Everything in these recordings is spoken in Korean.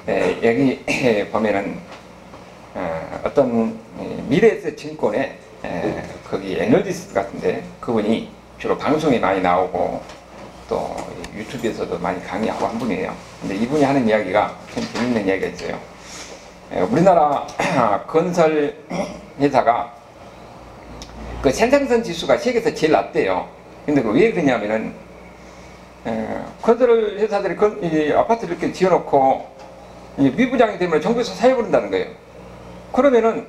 여기 보면은 어떤 미래에셋 증권의 거기 애널리스트 같은데 그분이 주로 방송에 많이 나오고 또 유튜브에서도 많이 강의하고 한 분이에요. 근데 이분이 하는 이야기가 참 재밌는 이야기가 있어요. 우리나라 건설 회사가 그 생산성 지수가 세계에서 제일 낮대요. 근데 왜 그러냐면은 건설 회사들이 이 아파트를 이렇게 지어놓고 미부장이 되면 정부에서 사해버린다는 거예요. 그러면은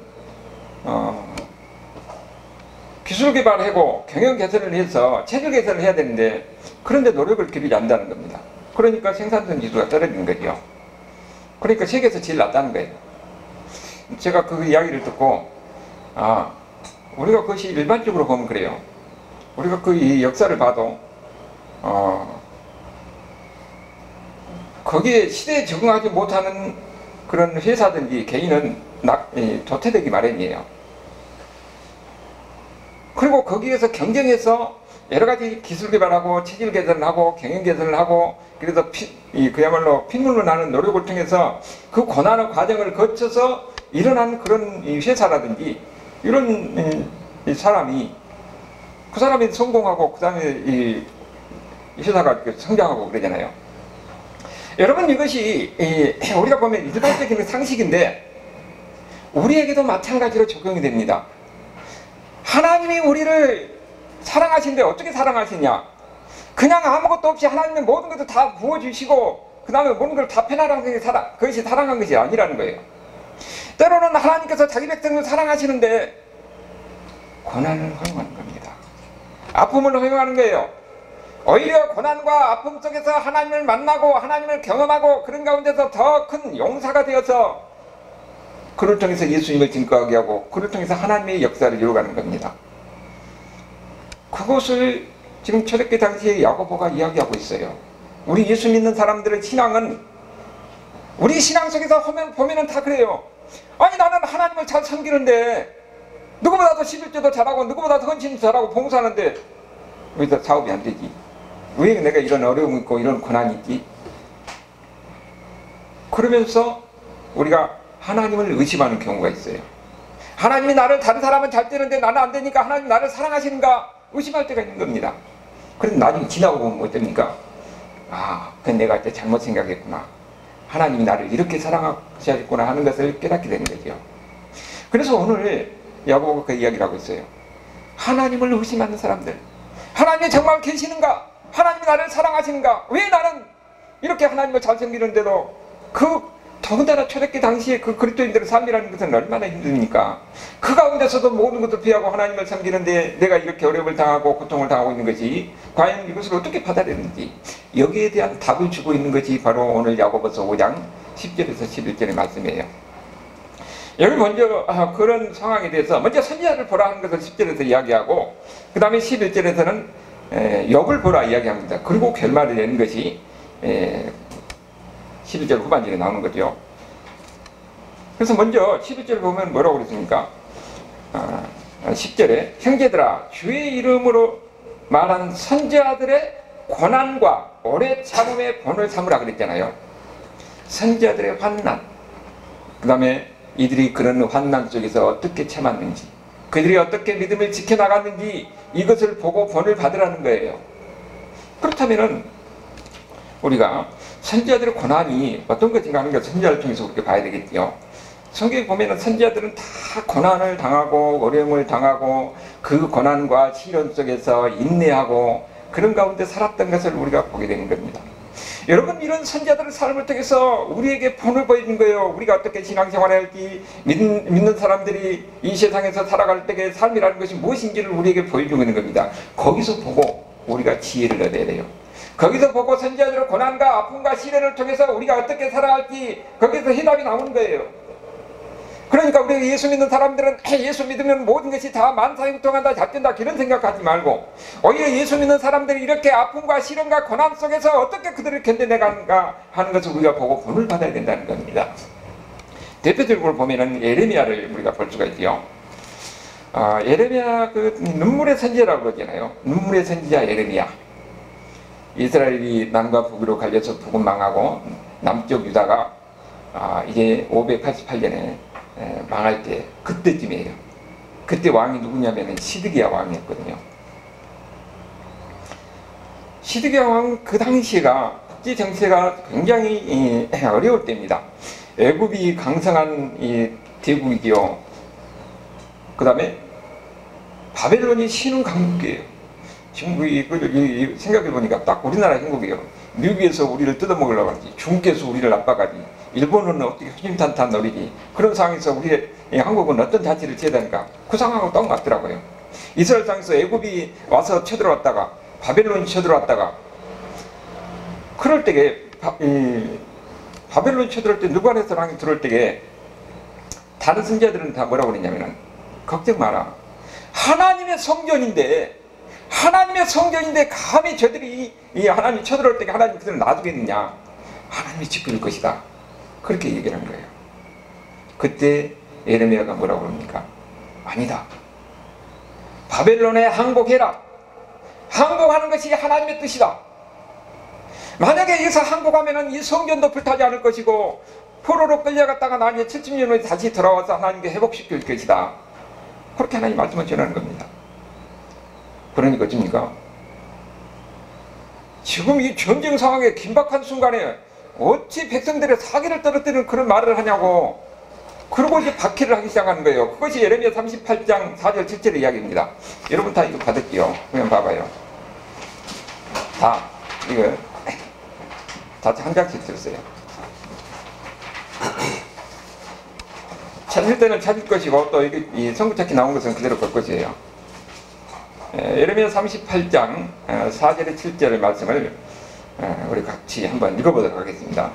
기술 개발하고 경영 개선을 해서 체질 개선을 해야 되는데 그런데 노력을 기울이지 않는다는 겁니다. 그러니까 생산성 지수가 떨어지는 거죠. 그러니까 세계에서 제일 낮다는 거예요. 제가 그 이야기를 듣고 우리가 그것이 일반적으로 보면 그래요. 우리가 그 이 역사를 봐도 거기에 시대에 적응하지 못하는 그런 회사든지 개인은 도태되기 마련이에요. 그리고 거기에서 경쟁해서 여러가지 기술 개발하고 체질 개선을 하고 경영 개선을 하고 그래서 그야말로 핏물로 나는 노력을 통해서 그 고난의 과정을 거쳐서 일어난 그런 회사라든지 이런 사람이 그 사람이 성공하고 그 다음에 이 회사가 성장하고 그러잖아요. 여러분 이것이 우리가 보면 일반적인 상식인데 우리에게도 마찬가지로 적용이 됩니다. 하나님이 우리를 사랑하신데 어떻게 사랑하시냐? 그냥 아무것도 없이 하나님은 모든 것을 다 부어주시고 그 다음에 모든 걸 다 편안한 그것이 사랑한 것이 아니라는 거예요. 때로는 하나님께서 자기 백성을 사랑하시는데 고난을 허용하는 겁니다. 아픔을 허용하는 거예요. 오히려 고난과 아픔 속에서 하나님을 만나고 하나님을 경험하고 그런 가운데서 더 큰 용사가 되어서 그를 통해서 예수님을 증거하게 하고 그를 통해서 하나님의 역사를 이루어가는 겁니다. 그것을 지금 초대교회 당시에 야고보가 이야기하고 있어요. 우리 예수 믿는 사람들의 신앙은 우리 신앙 속에서 보면은 다 그래요. 아니 나는 하나님을 잘 섬기는데 누구보다도 11조도 잘하고 누구보다도 헌신도 잘하고 봉사하는데 왜 사업이 안 되지? 왜 내가 이런 어려움이 있고 이런 고난이 있지? 그러면서 우리가 하나님을 의심하는 경우가 있어요. 하나님이 나를 다른 사람은 잘 되는데 나는 안 되니까 하나님 나를 사랑하시는가 의심할 때가 있는 겁니다. 그런데 나중에 지나고 보면 어떡합니까? 그건 내가 잘못 생각했구나. 하나님이 나를 이렇게 사랑하셔야겠구나 하는 것을 깨닫게 되는 거죠. 그래서 오늘 야고보가 그 이야기를 하고 있어요. 하나님을 의심하는 사람들, 하나님이 정말 계시는가? 하나님이 나를 사랑하시는가? 왜 나는 이렇게 하나님을 잘 섬기는데도 더군다나 초대기 당시에 그 그리스도인들의 삶이라는 것은 얼마나 힘듭니까? 그 가운데서도 모든 것을 피하고 하나님을 섬기는데 내가 이렇게 어려움을 당하고 고통을 당하고 있는 것이 과연 이것을 어떻게 받아내는지 여기에 대한 답을 주고 있는 것이 바로 오늘 야고보서 5장 10절에서 11절의 말씀이에요. 여기 먼저 그런 상황에 대해서 먼저 선지자를 보라 하는 것을 10절에서 이야기하고 그 다음에 11절에서는 욥을 보라 이야기합니다. 그리고 결말을 내는 것이 11절 후반절에 나오는 거죠. 그래서 먼저 11절 보면 뭐라고 그랬습니까? 10절에 형제들아 주의 이름으로 말한 선지자들의 고난과 오래 참음의 본을 삼으라 그랬잖아요. 선지자들의 환난, 그 다음에 이들이 그런 환난 속에서 어떻게 참았는지 그들이 어떻게 믿음을 지켜나갔는지 이것을 보고 본을 받으라는 거예요. 그렇다면은 우리가 선지자들의 고난이 어떤 것인가 하는 걸 선지자를 통해서 그렇게 봐야 되겠죠. 성경에 보면은 선지자들은 다 고난을 당하고 어려움을 당하고 그 고난과 시련 속에서 인내하고 그런 가운데 살았던 것을 우리가 보게 되는 겁니다. 여러분 이런 선지자들의 삶을 통해서 우리에게 본을 보여준 거예요. 우리가 어떻게 신앙생활을 할지 믿는 사람들이 이 세상에서 살아갈 때의 삶이라는 것이 무엇인지를 우리에게 보여주고 있는 겁니다. 거기서 보고 우리가 지혜를 얻어야 돼요. 거기서 보고 선지자들의 고난과 아픔과 시련을 통해서 우리가 어떻게 살아갈지 거기서 해답이 나오는 거예요. 그러니까 우리가 예수 믿는 사람들은 예수 믿으면 모든 것이 다 만사형통한다 잘 된다 그런 생각하지 말고 오히려 예수 믿는 사람들이 이렇게 아픔과 시련과 고난 속에서 어떻게 그들을 견뎌내가는가 하는 것을 우리가 보고 본을 받아야 된다는 겁니다. 대표적으로 보면은 예레미야를 우리가 볼 수가 있죠. 예레미야 그 눈물의 선지자라고 그러잖아요. 눈물의 선지자 예레미야. 이스라엘이 남과 북으로 갈려서 북은 망하고 남쪽 유다가 이게 588년에 망할 때 그때쯤이에요. 그때 왕이 누구냐면 시드기야 왕이었거든요. 시드기야 왕 그 당시가 국제 정세가 굉장히 어려울 때입니다. 애굽이 강성한 이 대국이요. 그 다음에 바벨론이 신흥 강국이에요. 지금 생각해보니까 딱 우리나라 형국이에요. 미국에서 우리를 뜯어먹으려고 하지, 중국에서 우리를 압박하지, 일본은 어떻게 허심탄탄 노리지. 그런 상황에서 우리 한국은 어떤 자치를 취해야 되니까 그 상황하고 똑같더라고요. 이스라엘 땅에서 애굽이 와서 쳐들어왔다가 바벨론이 쳐들어왔다가 그럴 때에 바벨론이 쳐들어올 때 느부갓네살 들어올 때에 다른 선지자들은 다 뭐라고 그랬냐면은 걱정 마라. 하나님의 성전인데 감히 저들이 이 하나님이 쳐들어올 때 하나님이 그들을 놔두겠느냐. 하나님이 지킬 것이다. 그렇게 얘기를 한 거예요. 그때 예레미야가 뭐라고 그럽니까? 아니다. 바벨론에 항복해라. 항복하는 것이 하나님의 뜻이다. 만약에 여기서 항복하면 이 성전도 불타지 않을 것이고 포로로 끌려갔다가 나중에 70년 후에 다시 돌아와서 하나님께 회복시킬 것이다. 그렇게 하나님 말씀을 전하는 겁니다. 그러니까 어쩝니까? 지금 이 전쟁 상황에 긴박한 순간에 어찌 백성들의 사기를 떨어뜨리는 그런 말을 하냐고. 그러고 이제 박해를 하기 시작하는 거예요. 그것이 예레미야 38장 4절 7절의 이야기입니다. 여러분 다 이거 받을게요. 그냥 봐봐요. 다 이거 다 한 장씩 들었어요. 찾을 때는 찾을 것이고 또 이 성구찾기 나온 것은 그대로 걸 것이에요. 예레미야 38장 4절에 7절의 말씀을 우리 같이 한번 읽어보도록 하겠습니다.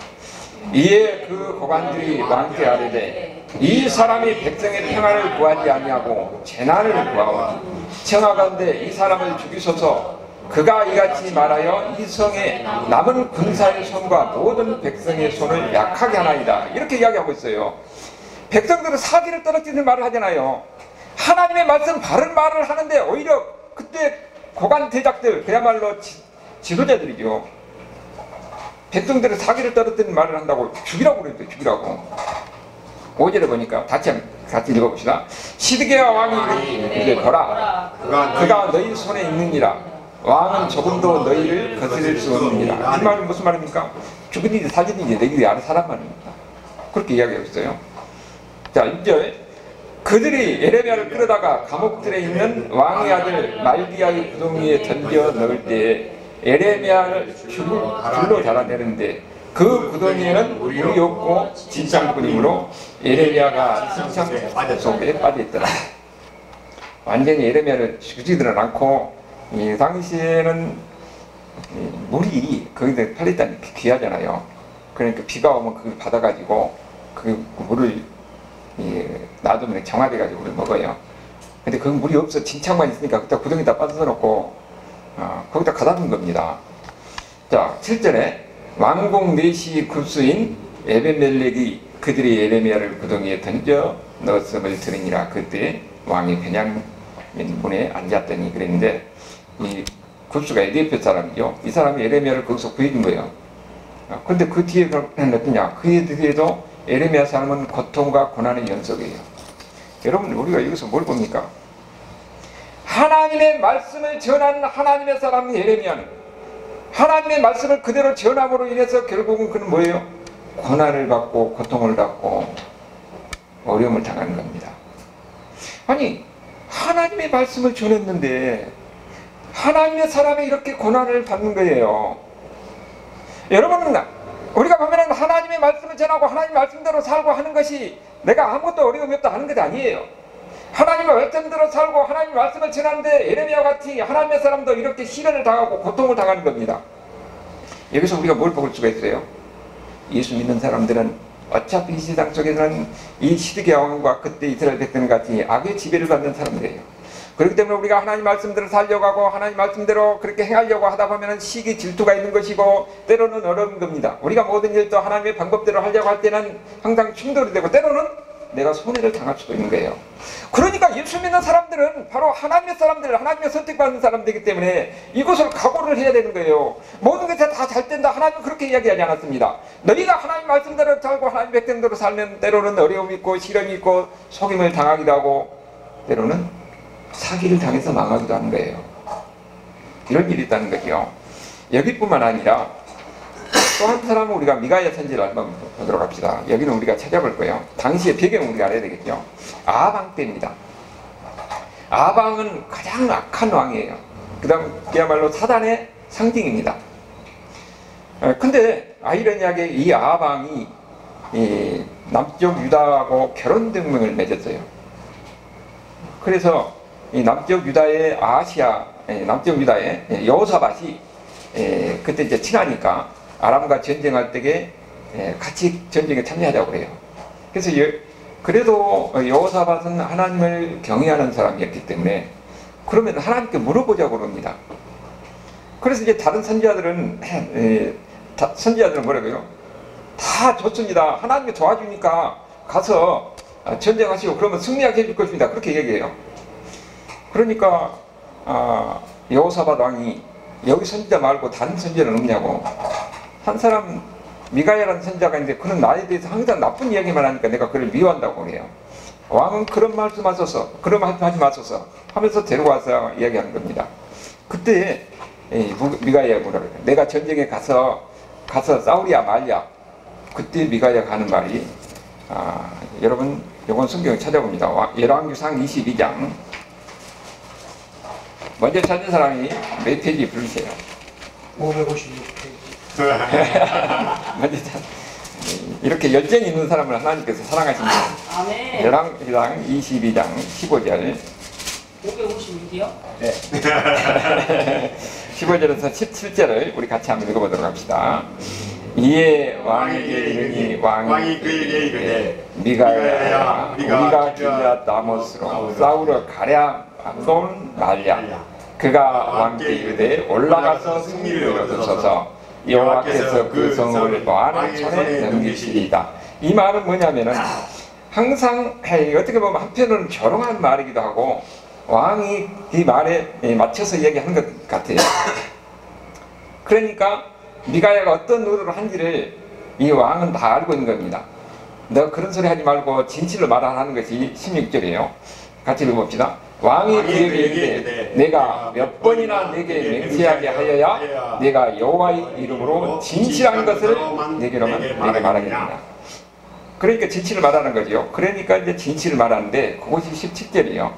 이에 그 고관들이 왕께 아뢰되 이 사람이 백성의 평안을 구하지 아니하고 재난을 구하오니 청하건대 이 사람을 죽이소서. 그가 이같이 말하여 이 성에 남은 군사의 손과 모든 백성의 손을 약하게 하나이다. 이렇게 이야기하고 있어요. 백성들은 사기를 떨어뜨리는 말을 하잖아요. 하나님의 말씀 바른 말을 하는데 오히려 그때 고관 대작들, 그야말로 지도자들이죠. 백성들은 사기를 떨어뜨리는 말을 한다고 죽이라고 그랬어요. 죽이라고. 5절에 보니까 같이 읽어봅시다. 시드기야 왕이 이르되 보라, 그가 너희 손에 있느니라. 왕은 조금도 너희를 거스릴 수 없느니라. 이 말은 무슨 말입니까? 죽은이지 살리는지 너희들이 아는 사람 말입니다. 그렇게 이야기하고 있어요. 자, 6절. 그들이 예레미야를 끌어다가 감옥들에 있는 왕의 아들 말기야의 구덩이에 던져 넣을 때에 예레미야를 줄로 달아내는데 그 구덩이에는 물이 없고 진창뿐이므로 예레미야가 진창 속에 빠져있더라. 완전히 예레미야를 죽이지는 않고 이 당시에는 물이 거기다 팔렸다니 귀하잖아요. 그러니까 비가 오면 그걸 받아가지고 그 물을 놔두면 정화돼가지고 물을 먹어요. 근데 그 물이 없어 진창만 있으니까 그때 구덩이에다 빠져서 놓고 거기다 가다 둔 겁니다. 자, 7절에 왕궁 내시 굽수인 에벤멜렉이 그들이 예레미야를 구덩이에 던져 넣었음을 들으니라. 그때 왕이 베냐민 문에 앉았더니 그랬는데 이 굽수가 에디오피아 사람이죠. 이 사람이 예레미야를 거기서 구해준 거예요. 그런데 그 뒤에는 어떠냐? 그 뒤에도 예레미야 사람은 고통과 고난의 연속이에요. 여러분, 우리가 여기서 뭘 봅니까? 하나님의 말씀을 전하는 하나님의 사람 예레미야는 하나님의 말씀을 그대로 전함으로 인해서 결국은 그는 뭐예요? 고난을 받고 고통을 받고 어려움을 당하는 겁니다. 아니, 하나님의 말씀을 전했는데 하나님의 사람이 이렇게 고난을 받는 거예요. 여러분, 우리가 보면 하나님의 말씀을 전하고 하나님 말씀대로 살고 하는 것이 내가 아무것도 어려움이 없다 하는 것이 아니에요. 하나님의 말씀대로 살고 하나님의 말씀을 전하는데 예레미야 같이 하나님의 사람도 이렇게 시련을 당하고 고통을 당하는 겁니다. 여기서 우리가 뭘 볼 수가 있어요? 예수 믿는 사람들은 어차피 이 세상 속에서는 이 시드기야 왕과 그때 이스라엘 백성 같이 악의 지배를 받는 사람들이에요. 그렇기 때문에 우리가 하나님 말씀대로 살려고 하고 하나님 말씀대로 그렇게 행하려고 하다 보면 시기 질투가 있는 것이고 때로는 어려운 겁니다. 우리가 모든 일도 하나님의 방법대로 하려고 할 때는 항상 충돌이 되고 때로는 내가 손해를 당할 수도 있는 거예요. 그러니까 예수 믿는 사람들은 바로 하나님의 사람들, 하나님의 선택받는 사람들이기 때문에 이것을 각오를 해야 되는 거예요. 모든 것이 다 잘 된다. 하나님은 그렇게 이야기하지 않았습니다. 너희가 하나님 말씀대로 살고 하나님 백성대로 살면 때로는 어려움이 있고 시련이 있고 속임을 당하기도 하고 때로는 사기를 당해서 망하기도 하는 거예요. 이런 일이 있다는 거죠. 여기뿐만 아니라 또 한 사람은 우리가 미가야 선지를 한번 보도록 합시다. 여기는 우리가 찾아볼 거예요. 당시의 배경을 우리가 알아야 되겠죠. 아방 때입니다. 아방은 가장 악한 왕이에요. 그 다음 그야말로 사단의 상징입니다. 근데 아이러니하게 이 아방이 이 남쪽 유다하고 결혼 동맹을 맺었어요. 그래서 이 남쪽 유다의 남쪽 유다의 여호사밧이 그때 이제 친하니까 아람과 전쟁할 때에 같이 전쟁에 참여하자고 그래요. 그래서 그래도 여호사밧은 하나님을 경외하는 사람이었기 때문에 그러면 하나님께 물어보자고 그럽니다. 그래서 이제 다른 선지자들은 뭐라고요? 다 좋습니다. 하나님이 도와주니까 가서 전쟁하시고 그러면 승리하게 해줄 것입니다. 그렇게 얘기해요. 그러니까 여호사밧 왕이 여기 선지자 말고 다른 선지자는 없냐고. 한 사람 미가야라는 선지자가 있는데 그는 나에 대해서 항상 나쁜 이야기만 하니까 내가 그를 미워한다고 그래요. 왕은 그런 말씀 하소서, 그런 말씀 하지 마소서 하면서 데려와서 이야기하는 겁니다. 그때 미가야가 뭐라 그래요? 내가 전쟁에 가서 싸우랴 말랴. 그때 미가야가 하는 말이 여러분 요건 성경을 찾아봅니다. 열왕기상 22장 먼저 찾는 사람이 몇 페이지 부르세요? 556페이지. 먼저 이렇게 열정이 있는 사람을 하나님께서 사랑하십니다. 아멘. 열왕기상 22장 15절 556이요? 네. 15절에서 17절을 우리 같이 한번 읽어보도록 합시다. 이에 왕에게 이르니 왕이 그에게 이르되 미가야야 우리가 길앗 라못으로 싸우러 가랴 돈 말랴. 그가 왕께 이르되 올라가서 승리를 얻으소서. 여호와께서 그 성을 왕의 손에 넘기시리이다. 이 말은 뭐냐면은 항상 어떻게 보면 한편으로는 조롱한 말이기도 하고 왕이 이 말에 맞춰서 얘기하는 것 같아요. 그러니까 미가야가 어떤 의도로 한지를 이 왕은 다 알고 있는 겁니다. 너 그런 소리 하지 말고 진실로 말하는 것이 16절이에요. 같이 읽어봅시다. 왕이 그에게 이르되 내가 몇 번이나 내게 맹세하게 하여야 내가 여호와의 이름으로 진실한 것을 내게로만 내게 말하겠느냐. 그러니까 진실을 말하는 거죠. 그러니까 이제 진실을 말하는데 그것이 17절이에요.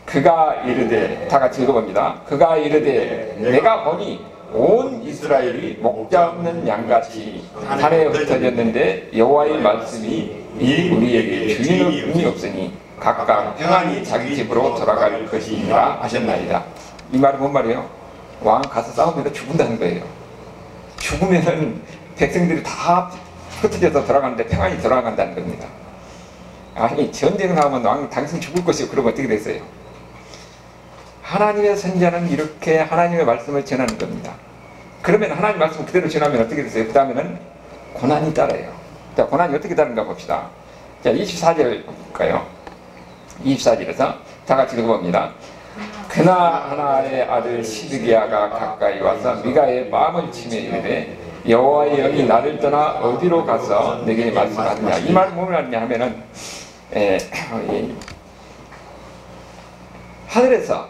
그가 이르되 다 같이 읽어봅니다. 그가 이르되 내가 보니 온 이스라엘이 목자 없는 양같이 산에 흩어졌는데 여호와의 말씀이 이 우리에게 주인이 없으니 각각 평안히 자기 집으로 돌아갈 것이니라 하셨나이다. 이 말은 뭔 말이에요? 왕 가서 싸우면 죽는다는 거예요. 죽으면은 백성들이 다 흩어져서 돌아가는데 평안히 돌아간다는 겁니다. 아니 전쟁을 하면 왕 당신 죽을 것이고 그러면 어떻게 됐어요? 하나님의 선지자는 이렇게 하나님의 말씀을 전하는 겁니다. 그러면 하나님 말씀 그대로 전하면 어떻게 됐어요? 그 다음에는 고난이 따라요. 자, 고난이 어떻게 따른가 봅시다. 자, 24절 볼까요? 24절에서 다 같이 읽어봅니다. 그나하나의 아들 시드기야가 가까이 와서 미가의 마음을 치며 이르되 여호와의 영이 나를 떠나 어디로 가서 내게 말씀하느냐. 이 말은 뭘 하느냐 하면은 하늘에서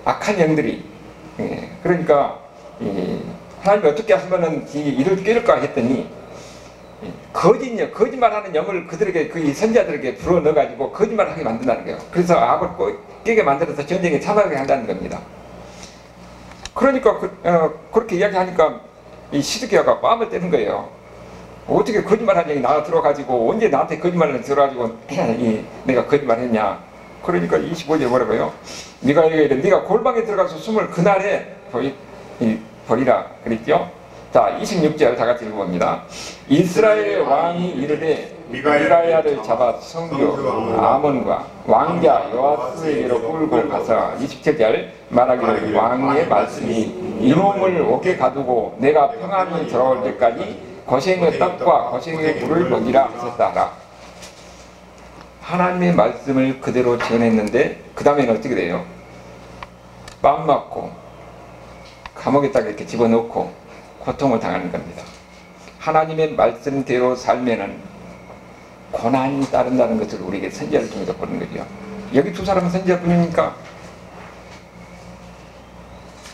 악한 영들이 그러니까 하나님이 어떻게 하면은 이를 깨울까 했더니 거짓말하는 영을 그들에게 그 선지자들에게 불어 넣어가지고 거짓말하게 만든다는 거예요. 그래서 악을 깨게 만들어서 전쟁에 참여하게 한다는 겁니다. 그러니까 그렇게 이야기하니까 이 시드기야가 마음을 떼는 거예요. 어떻게 거짓말하는 영이 나가 들어가지고 언제 나한테 거짓말을 들어가지고 내가 거짓말했냐. 그러니까 25절에 뭐라고요? 미가야에게 이르되 네가 골방에 들어가서 숨을 그날에 버리라 그랬죠. 자, 26절 다 같이 읽어봅니다. 이스라엘 왕이 이르되 미가야를 잡아 성교 아몬과 왕자 요아스에게로 끌고 가서 27절 말하기를 왕의 말씀이 이놈을 옥에 가두고 내가 평안히 돌아올 때까지 고생의 떡과 고생의 물을 먹이라 하셨다 하라. 하나님의 말씀을 그대로 전했는데 그 다음에는 어떻게 돼요? 맘 맞고 감옥에다가 이렇게 집어넣고 고통을 당하는 겁니다. 하나님의 말씀대로 살면은 고난이 따른다는 것을 우리에게 선지자를 통해서 보는 거죠. 여기 두 사람은 선지자뿐입니까?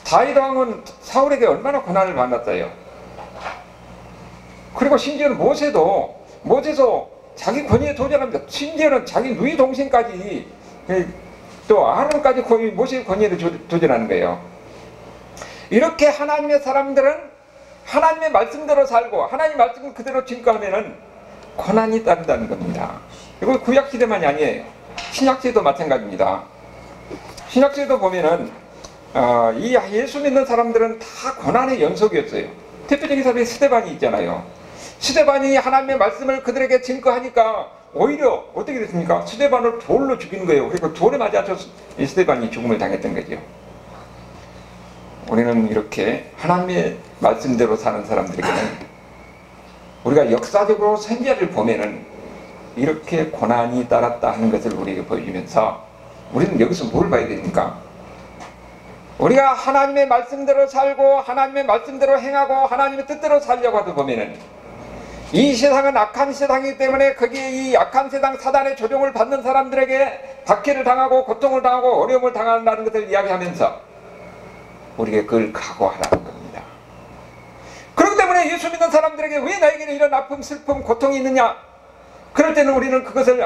다윗 왕은 사울에게 얼마나 고난을 받았어요. 그리고 심지어는 모세도 자기 권위에 도전합니다. 심지어는 자기 누이 동생까지 또 아론까지 모세의 권위에 도전하는 거예요. 이렇게 하나님의 사람들은 하나님의 말씀대로 살고 하나님의 말씀을 그대로 증거하면은 고난이 따른다는 겁니다. 이거 구약시대만이 아니에요. 신약시대도 마찬가지입니다. 신약시대도 보면은 이 예수 믿는 사람들은 다 고난의 연속이었어요. 대표적인 사람이 스데반이 있잖아요. 스데반이 하나님의 말씀을 그들에게 증거하니까 오히려 어떻게 됐습니까? 스데반을 돌로 죽이는 거예요. 그리고 돌에 맞아서 이 스데반이 죽음을 당했던 거죠. 우리는 이렇게 하나님의 말씀대로 사는 사람들에게는 우리가 역사적으로 선지자를 보면은 이렇게 고난이 따랐다 하는 것을 우리에게 보여주면서 우리는 여기서 뭘 봐야 됩니까? 우리가 하나님의 말씀대로 살고 하나님의 말씀대로 행하고 하나님의 뜻대로 살려고 하다 보면은 이 세상은 악한 세상이기 때문에 거기에 이 악한 세상 사단의 조종을 받는 사람들에게 박해를 당하고 고통을 당하고 어려움을 당한다는 것을 이야기하면서 우리에게 그걸 각오하라는 겁니다. 그렇기 때문에 예수 믿는 사람들에게 왜 나에게는 이런 아픔, 슬픔, 고통이 있느냐? 그럴 때는 우리는 그것을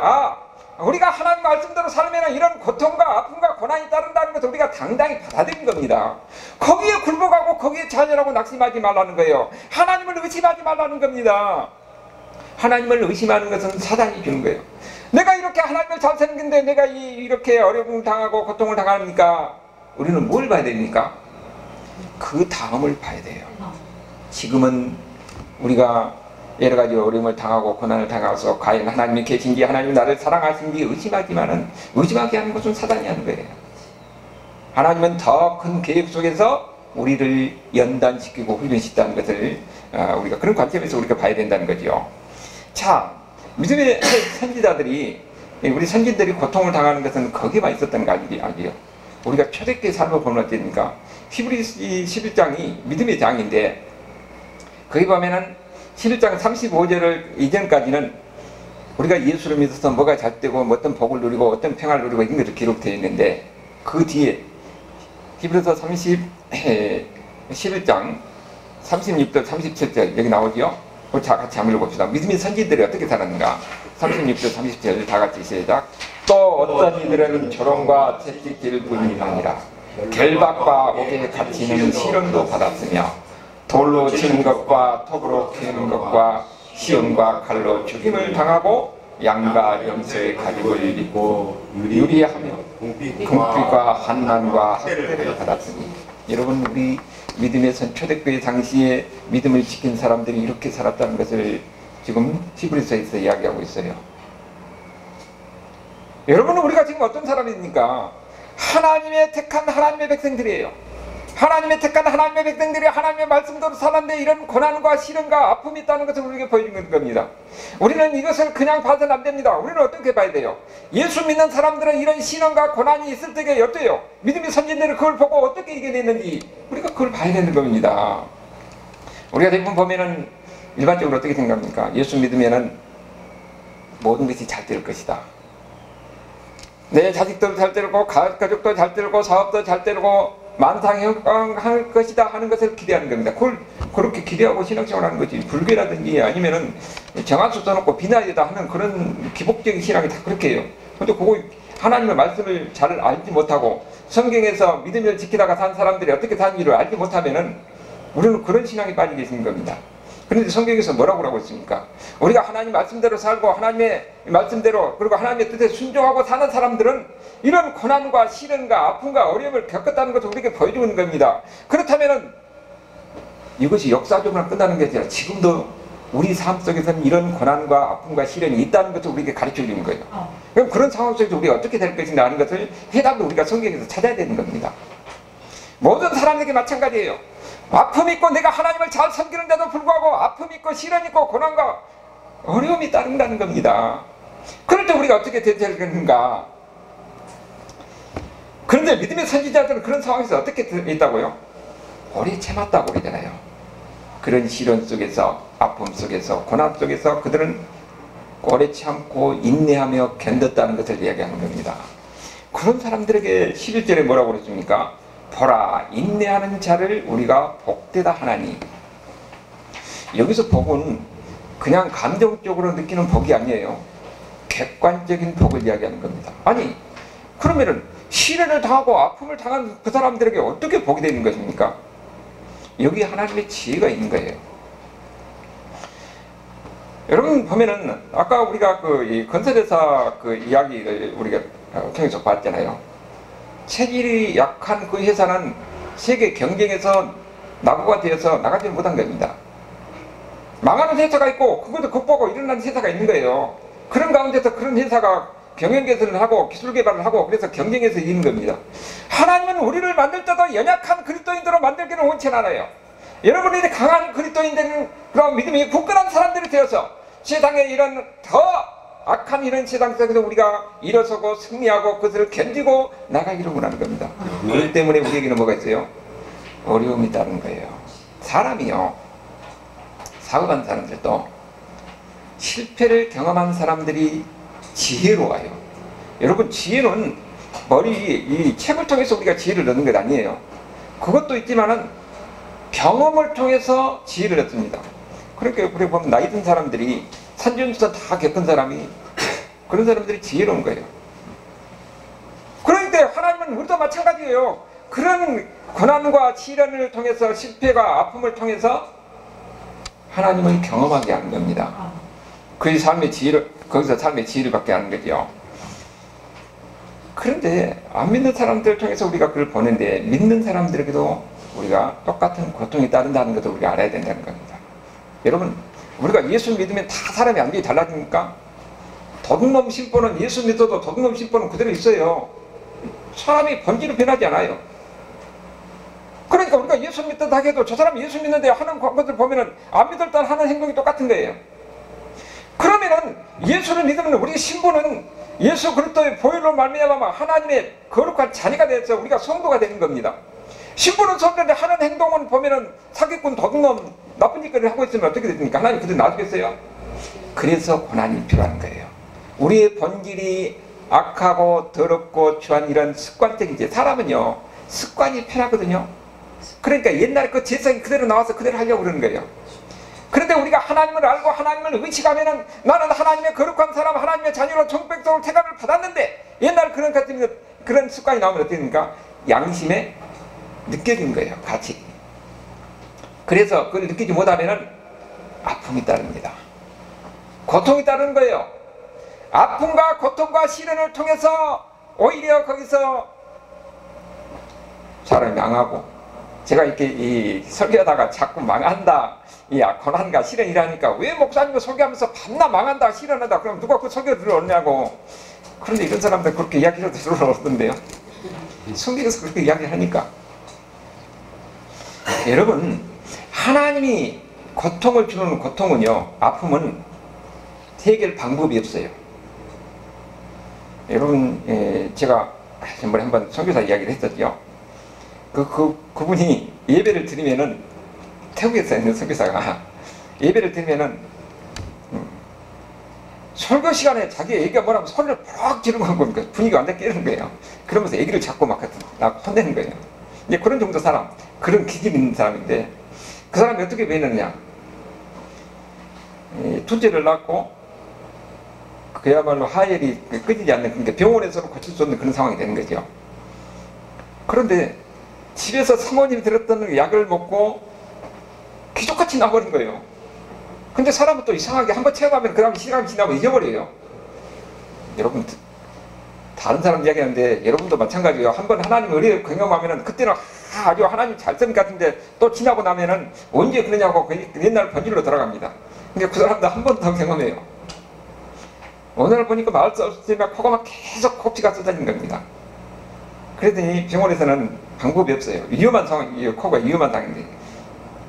우리가 하나님 말씀대로 살면 이런 고통과 아픔과 고난이 따른다는 것을 우리가 당당히 받아들인 겁니다. 거기에 굴복하고 거기에 좌절하고 낙심하지 말라는 거예요. 하나님을 의심하지 말라는 겁니다. 하나님을 의심하는 것은 사단이 주는 거예요. 내가 이렇게 하나님을 잘 섬기는데 내가 이렇게 어려움을 당하고 고통을 당하니까 우리는 뭘 봐야 됩니까? 그 다음을 봐야 돼요. 지금은 우리가 여러 가지 어려움을 당하고 고난을 당해서 과연 하나님이 계신지 하나님이 나를 사랑하신지 의심하지만은 의심하게 하는 것은 사단이 하는 거예요. 하나님은 더 큰 계획 속에서 우리를 연단시키고 훈련시키는 것을 우리가 그런 관점에서 우리가 봐야 된다는 거죠. 자, 믿음의 선지자들이 우리 선진들이 고통을 당하는 것은 거기만 있었던 거 아니에요. 우리가 초대교회 삶을 보면 어떻습니까? 히브리서 11장이 믿음의 장인데 거기 보면은 11장 35절을 이전까지는 우리가 예수를 믿어서 뭐가 잘 되고 어떤 복을 누리고 어떤 평화를 누리고 이런 것이 기록되어 있는데 그 뒤에 히브리서 11장 36절 37절 여기 나오죠? 자, 같이 한번 읽어봅시다. 믿음의 선지들이 어떻게 살았는가? 36절 37절 다 같이 시작. 또 어떤 이들은 조롱과 채찍질 뿐이 아니라 결박과 옥에 갇히는 시련도 받았으며 돌로 치는 것과 톱으로 캐는 것과 시험과 칼로 죽임을 당하고 양과 염소의 가죽을 입고 유리하며 궁핍과 환난과 학대를 받았으니 여러분 우리 믿음의 초대교회 당시에 믿음을 지킨 사람들이 이렇게 살았다는 것을 지금 히브리서에서 이야기하고 있어요. 여러분은 우리가 지금 어떤 사람입니까? 하나님의 택한 하나님의 백성들이에요. 하나님의 택한 하나님의 백성들이 하나님의 말씀대로 살았는데 이런 고난과 시련과 아픔이 있다는 것을 우리에게 보여주는 겁니다. 우리는 이것을 그냥 봐서는 안 됩니다. 우리는 어떻게 봐야 돼요? 예수 믿는 사람들은 이런 시련과 고난이 있을 때가 어때요? 믿음의 선진들이 그걸 보고 어떻게 이겨냈는지 우리가 그걸 봐야 되는 겁니다. 우리가 대부분 보면은 일반적으로 어떻게 생각합니까? 예수 믿으면은 모든 것이 잘 될 것이다. 내 자식도 잘 되고 가족도 잘 되고 사업도 잘 되고 만상형할 것이다 하는 것을 기대하는 겁니다. 그걸 그렇게 기대하고 신앙생활하는 거지. 불교라든지 아니면은 정한수 써놓고 비나이다 하는 그런 기복적인 신앙이 다 그렇게 해요. 근데 그거 하나님의 말씀을 잘 알지 못하고 성경에서 믿음을 지키다가 산 사람들이 어떻게 사는지를 알지 못하면은 우리는 그런 신앙에 빠져 계시는 겁니다. 그런데 성경에서 뭐라고 하고 있습니까? 우리가 하나님 말씀대로 살고 하나님의 말씀대로 그리고 하나님의 뜻에 순종하고 사는 사람들은 이런 고난과 시련과 아픔과 어려움을 겪었다는 것을 우리에게 보여주는 겁니다. 그렇다면 이것이 역사적으로 끝나는 게 아니라 지금도 우리 삶 속에서는 이런 고난과 아픔과 시련이 있다는 것을 우리에게 가르쳐 주는 거예요. 그럼 그런 상황 속에서 우리가 어떻게 될 것인가 하는 것을 해답을 우리가 성경에서 찾아야 되는 겁니다. 모든 사람에게 마찬가지예요. 아픔이 있고 내가 하나님을 잘 섬기는데도 불구하고 아픔이 있고 시련이 있고 고난과 어려움이 따른다는 겁니다. 그럴 때 우리가 어떻게 대처하는가? 그런데 믿음의 선지자들은 그런 상황에서 어떻게 있다고요? 오래 참았다고 그러잖아요. 그런 시련 속에서, 아픔 속에서, 고난 속에서 그들은 오래 참고 인내하며 견뎠다는 것을 이야기하는 겁니다. 그런 사람들에게 11절에 뭐라고 그랬습니까? 보라, 인내하는 자를 우리가 복되다 하나니. 여기서 복은 그냥 감정적으로 느끼는 복이 아니에요. 객관적인 복을 이야기하는 겁니다. 아니, 그러면은 시련을 당하고 아픔을 당한 그 사람들에게 어떻게 복이 되는 것입니까? 여기 하나님의 지혜가 있는 거예요. 여러분 보면은 아까 우리가 이 건설회사 그 이야기를 우리가 통해서 봤잖아요. 체질이 약한 그 회사는 세계 경쟁에서 낙오가 되어서 나가지 못한 겁니다. 망하는 회사가 있고 그것도 극복하고 일어나는 회사가 있는 거예요. 그런 가운데서 그런 회사가 경영 개선을 하고 기술 개발을 하고 그래서 경쟁에서 이기는 겁니다. 하나님은 우리를 만들 때도 연약한 그리스도인들로 만들기는 원치 않아요. 여러분들이 강한 그리스도인들은 그런 믿음이 굳건한 사람들이 되어서 세상에 이런 더 악한 이런 세상 속에서 우리가 일어서고 승리하고 그것을 견디고 나가기를 원하는 겁니다. 그렇기 때문에 우리에게는 뭐가 있어요? 어려움이 있다는 거예요. 사람이요, 사업한 사람들도 실패를 경험한 사람들이 지혜로워요. 여러분, 지혜는 이 책을 통해서 우리가 지혜를 얻는 것 아니에요. 그것도 있지만은 경험을 통해서 지혜를 얻습니다. 그러니까 우리 보면 나이 든 사람들이 산전수전 다 겪은 사람이 그런 사람들이 지혜로운 거예요. 그런데 하나님은 우리도 마찬가지예요. 그런 고난과 시련을 통해서 실패가 아픔을 통해서 하나님을 경험하게 하는 겁니다. 그의 삶의 지혜를 거기서 삶의 지혜를 받게 하는 거죠. 그런데 안 믿는 사람들을 통해서 우리가 그걸 보는데 믿는 사람들에게도 우리가 똑같은 고통이 따른다는 것을 우리가 알아야 된다는 겁니다. 여러분, 우리가 예수 믿으면 다 사람이 완전히 달라집니까? 도둑놈 심보는 예수 믿어도 도둑놈 심보는 그대로 있어요. 사람이 본질은 변하지 않아요. 그러니까 우리가 예수 믿다 해도 저 사람이 예수 믿는데 하는 것을 보면은 안 믿을 때 하는 행동이 똑같은 거예요. 그러면은 예수를 믿으면 우리의 신분은 예수 그리스도의 보혈로 말미암아 하나님의 거룩한 자녀가 되어서 우리가 성도가 되는 겁니다. 신분은 성도인데 하는 행동은 보면은 사기꾼, 도둑놈, 나쁜 짓거리를 하고 있으면 어떻게 됩니까? 하나님 그들 놔두겠어요? 그래서 고난이 필요한 거예요. 우리의 본질이 악하고 더럽고 추한 이런 습관적인 죄, 사람은요 습관이 편하거든요. 그러니까 옛날에 그 죄성이 그대로 나와서 그대로 하려고 그러는 거예요. 그런데 우리가 하나님을 알고 하나님을 의식하면은 나는 하나님의 거룩한 사람, 하나님의 자녀로 정백성을 태감을 받았는데 옛날 그런 습관이 나오면 어떻게 됩니까? 양심에 느껴진 거예요, 같이. 그래서 그걸 느끼지 못하면은 아픔이 따릅니다. 고통이 따르는 거예요. 아픔과 고통과 시련을 통해서 오히려 거기서 사람이 망하고, 제가 이렇게 설교하다가 자꾸 망한다, 고난과 시련이라니까 왜 목사님을 설교하면서 밤낮 망한다, 시련한다, 그럼 누가 그 설교 들어오냐고. 그런데 이런 사람들 그렇게 이야기를 들어오던데요. 성경에서 그렇게 이야기하니까. 여러분, 하나님이 고통을 주는 고통은요, 아픔은 해결 방법이 없어요. 여러분, 제가 지난번에 한번 선교사 이야기를 했었죠. 그분이 예배를 드리면은, 태국에서 있는 선교사가 예배를 드리면은 설교 시간에 자기 애기가 뭐라면 소리를 푹 지르고 한 겁니까? 분위기가 완전 깨는 거예요. 그러면서 애기를 잡고 막 혼내는 거예요. 이제 그런 정도 사람, 그런 기질 있는 사람인데, 그 사람이 어떻게 변했느냐? 둘째를 낳고 그야말로 하혈이 끊이지 않는, 그러니까 병원에서는 고칠 수 없는 그런 상황이 되는 거죠. 그런데 집에서 사모님이 들었던 약을 먹고 기적같이 나버린 거예요. 근데 사람은 또 이상하게 한번 체험하면 그 다음에 시간이 지나면 잊어버려요. 여러분, 다른 사람 이야기하는데 여러분도 마찬가지예요. 한번 하나님 은혜를 경험하면은 그때는 아주 하나님 잘생 같은데 또 지나고 나면은 언제 그러냐고 그 옛날 본질로 돌아갑니다. 근데 그 사람도 한 번 더 경험해요. 오늘 보니까 마을 썰수지만 코가 막 계속 콕지가 쏟아지는 겁니다. 그랬더니 병원에서는 방법이 없어요. 위험한 상황, 코가 위험한 상황인데.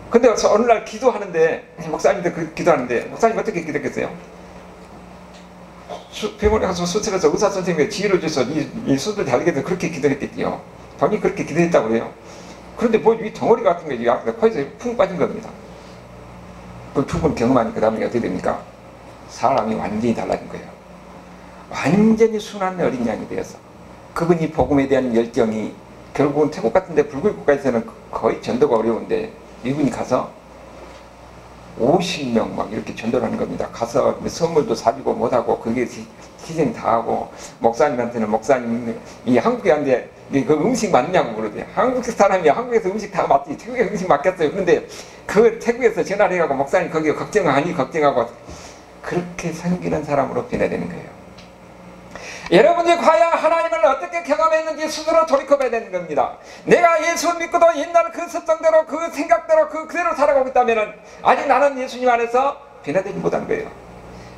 근데 어느 날 기도하는데, 목사님들 기도하는데, 목사님 어떻게 기도했겠어요? 병원에 가서 수술해서 의사 선생님이 지혜를 줘서 이 수술 잘 되게 해서 그렇게 기도했겠지요. 본인이 그렇게 기도했다고 그래요. 그런데 뭐 이 덩어리 같은 게 코에서 푹 빠진 겁니다. 그 두 번 경험하니까 그 다음에 어떻게 됩니까? 사람이 완전히 달라진 거예요. 완전히 순한 어린 양이 되어서 그분이 복음에 대한 열정이 결국은 태국 같은데 불교 국가에서는 거의 전도가 어려운데 이분이 가서 50명 막 이렇게 전도를 하는 겁니다. 가서 선물도 사주고 못하고 그게 희생 다 하고 목사님한테는 목사님 이 한국에 왔는데 그 음식 맞냐고 그러대요. 한국 사람이 한국에서 음식 다 맞지 태국에 음식 맞겠어요. 그런데 그 태국에서 전화를 해가고 목사님 거기 걱정하고 그렇게 섬기는 사람으로 변해되는 거예요. 여러분이 과연 하나님을 어떻게 경험했는지 스스로 돌이켜봐야 되는 겁니다. 내가 예수 믿고도 옛날 그 습성대로 그 생각대로 그대로 살아가고 있다면 아직 나는 예수님 안에서 변화되지 못한 거예요.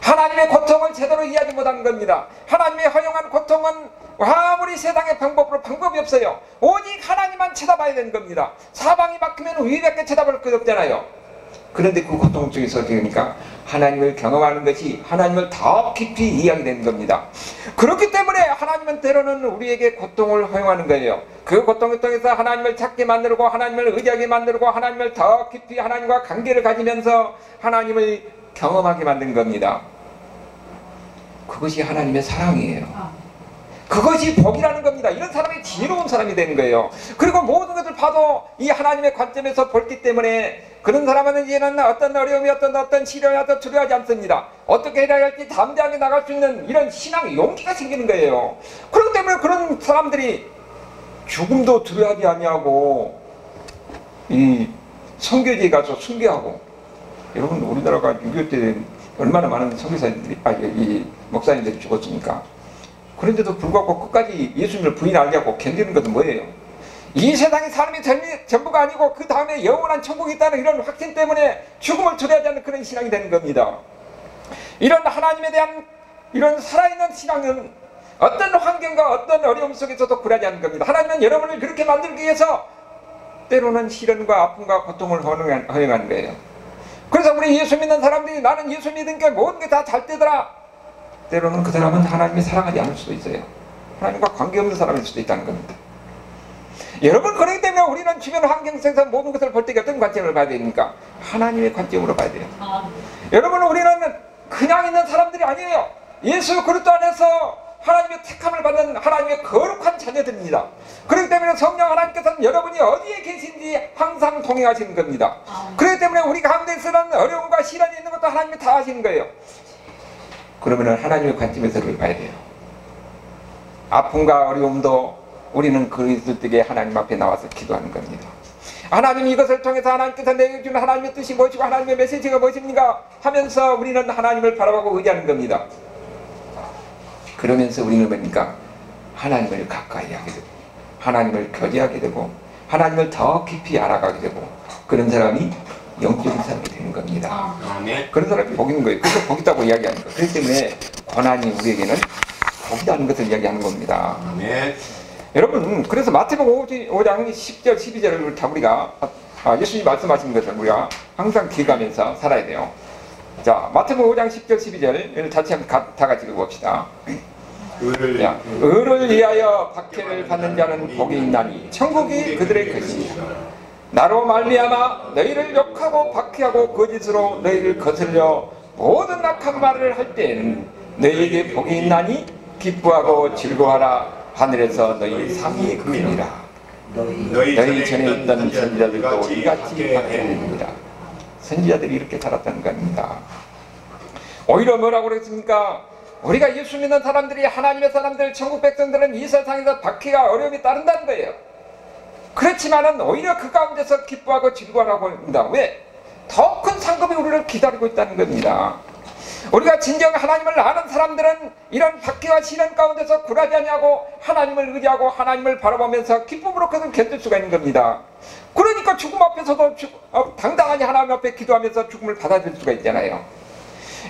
하나님의 고통을 제대로 이해하지 못한 겁니다. 하나님의 허용한 고통은 아무리 세상의 방법이 없어요. 오직 하나님만 쳐다봐야 되는 겁니다. 사방이 막히면 위밖에 쳐다볼 것 없잖아요. 그런데 그 고통 중에서 그러니까 하나님을 경험하는 것이 하나님을 더 깊이 이해하게 되는 겁니다. 그렇기 때문에 하나님은 때로는 우리에게 고통을 허용하는 거예요. 그 고통을 통해서 하나님을 찾게 만들고 하나님을 의지하게 만들고 하나님을 더 깊이 하나님과 관계를 가지면서 하나님을 경험하게 만든 겁니다. 그것이 하나님의 사랑이에요. 그것이 복이라는 겁니다. 이런 사람이 지혜로운 사람이 되는 거예요. 그리고 모든 것을 봐도 이 하나님의 관점에서 볼기 때문에 그런 사람은 이제는 어떤 어려움이 어떤 시련이 어떤 두려워하지 않습니다. 어떻게 해야 할지 담대하게 나갈 수 있는 이런 신앙의 용기가 생기는 거예요. 그렇기 때문에 그런 사람들이 죽음도 두려워하지 아니하고 이 선교지에 가서 순교하고 여러분 우리나라가 6.25 때 얼마나 많은 선교사님들이 이 목사님들이 죽었습니까? 그런데도 불구하고 끝까지 예수님을 부인하지 않고 견디는 것은 뭐예요? 이 세상의 사람이 전부가 아니고 그 다음에 영원한 천국이 있다는 이런 확신 때문에 죽음을 두려워하지 않는 그런 신앙이 되는 겁니다. 이런 하나님에 대한 이런 살아있는 신앙은 어떤 환경과 어떤 어려움 속에서도 굴하지 않는 겁니다. 하나님은 여러분을 그렇게 만들기 위해서 때로는 시련과 아픔과 고통을 허용하는 거예요. 그래서 우리 예수 믿는 사람들이 나는 예수 믿은 게 모든 게 다 잘 되더라. 때로는 그 사람은 하나님이 사랑하지 않을 수도 있어요. 하나님과 관계없는 사람일 수도 있다는 겁니다. 여러분 그렇기 때문에 우리는 주변 환경 속에서 모든 것을 볼 때 어떤 관점을 봐야 됩니까? 하나님의 관점으로 봐야 돼요. 여러분 우리는 그냥 있는 사람들이 아니에요. 예수 그리스도 안에서 하나님의 택함을 받는 하나님의 거룩한 자녀들입니다. 그렇기 때문에 성령 하나님께서는 여러분이 어디에 계신지 항상 동행하시는 겁니다. 그렇기 때문에 우리 가운데서는 어려움과 시련이 있는 것도 하나님이 다 하시는 거예요. 그러면 하나님의 관점에서 그걸 봐야 돼요. 아픔과 어려움도 우리는 그리스도 때에 하나님 앞에 나와서 기도하는 겁니다. 하나님 이것을 통해서 하나님께서 내게 주는 하나님의 뜻이 무엇이고 하나님의 메시지가 무엇입니까? 하면서 우리는 하나님을 바라보고 의지하는 겁니다. 그러면서 우리는 뭡니까? 하나님을 가까이 하게 되고 하나님을 교제하게 되고 하나님을 더 깊이 알아가게 되고 그런 사람이 영적인 사람이 되는 겁니다. 그런 사람이 복 있는 거예요. 그래서 복 있다고 이야기하는 거예요. 그렇기 때문에 고난이 우리에게는 복이라는 것을 이야기하는 겁니다. 아멘. 여러분 그래서 마태복음 5장 10절 12절을 다 우리가 예수님이 말씀하신 것을 우리가 항상 기억하면서 살아야 돼요. 자 마태복음 5장 10절 12절을 같이 한번 다 같이 읽어봅시다. 의를 위하여 박해를 받는 자는 복이 있나니 천국이 그들의 것이니라. 나로 말미암아 너희를 욕하고 박해하고 거짓으로 너희를 거슬려 모든 악한 말을 할 때에는 너희에게 복이 있나니 기뻐하고 즐거워하라. 하늘에서 너희 상이 크니라. 너희 전에 있던 선지자들도 이같이 박해입니다. 선지자들이 이렇게 살았다는 겁니다. 오히려 뭐라고 그랬습니까? 우리가 예수 믿는 사람들이 하나님의 사람들 천국 백성들은 이 세상에서 박해가 어려움이 따른다는 거예요. 그렇지만은 오히려 그 가운데서 기뻐하고 즐거워하고 합니다. 왜? 더 큰 상급이 우리를 기다리고 있다는 겁니다. 우리가 진정 하나님을 아는 사람들은 이런 박해와 시련 가운데서 굴하지 아니하고 하나님을 의지하고 하나님을 바라보면서 기쁨으로 그것을 견딜 수가 있는 겁니다. 그러니까 죽음 앞에서도 당당하게 하나님 앞에 기도하면서 죽음을 받아들일 수가 있잖아요.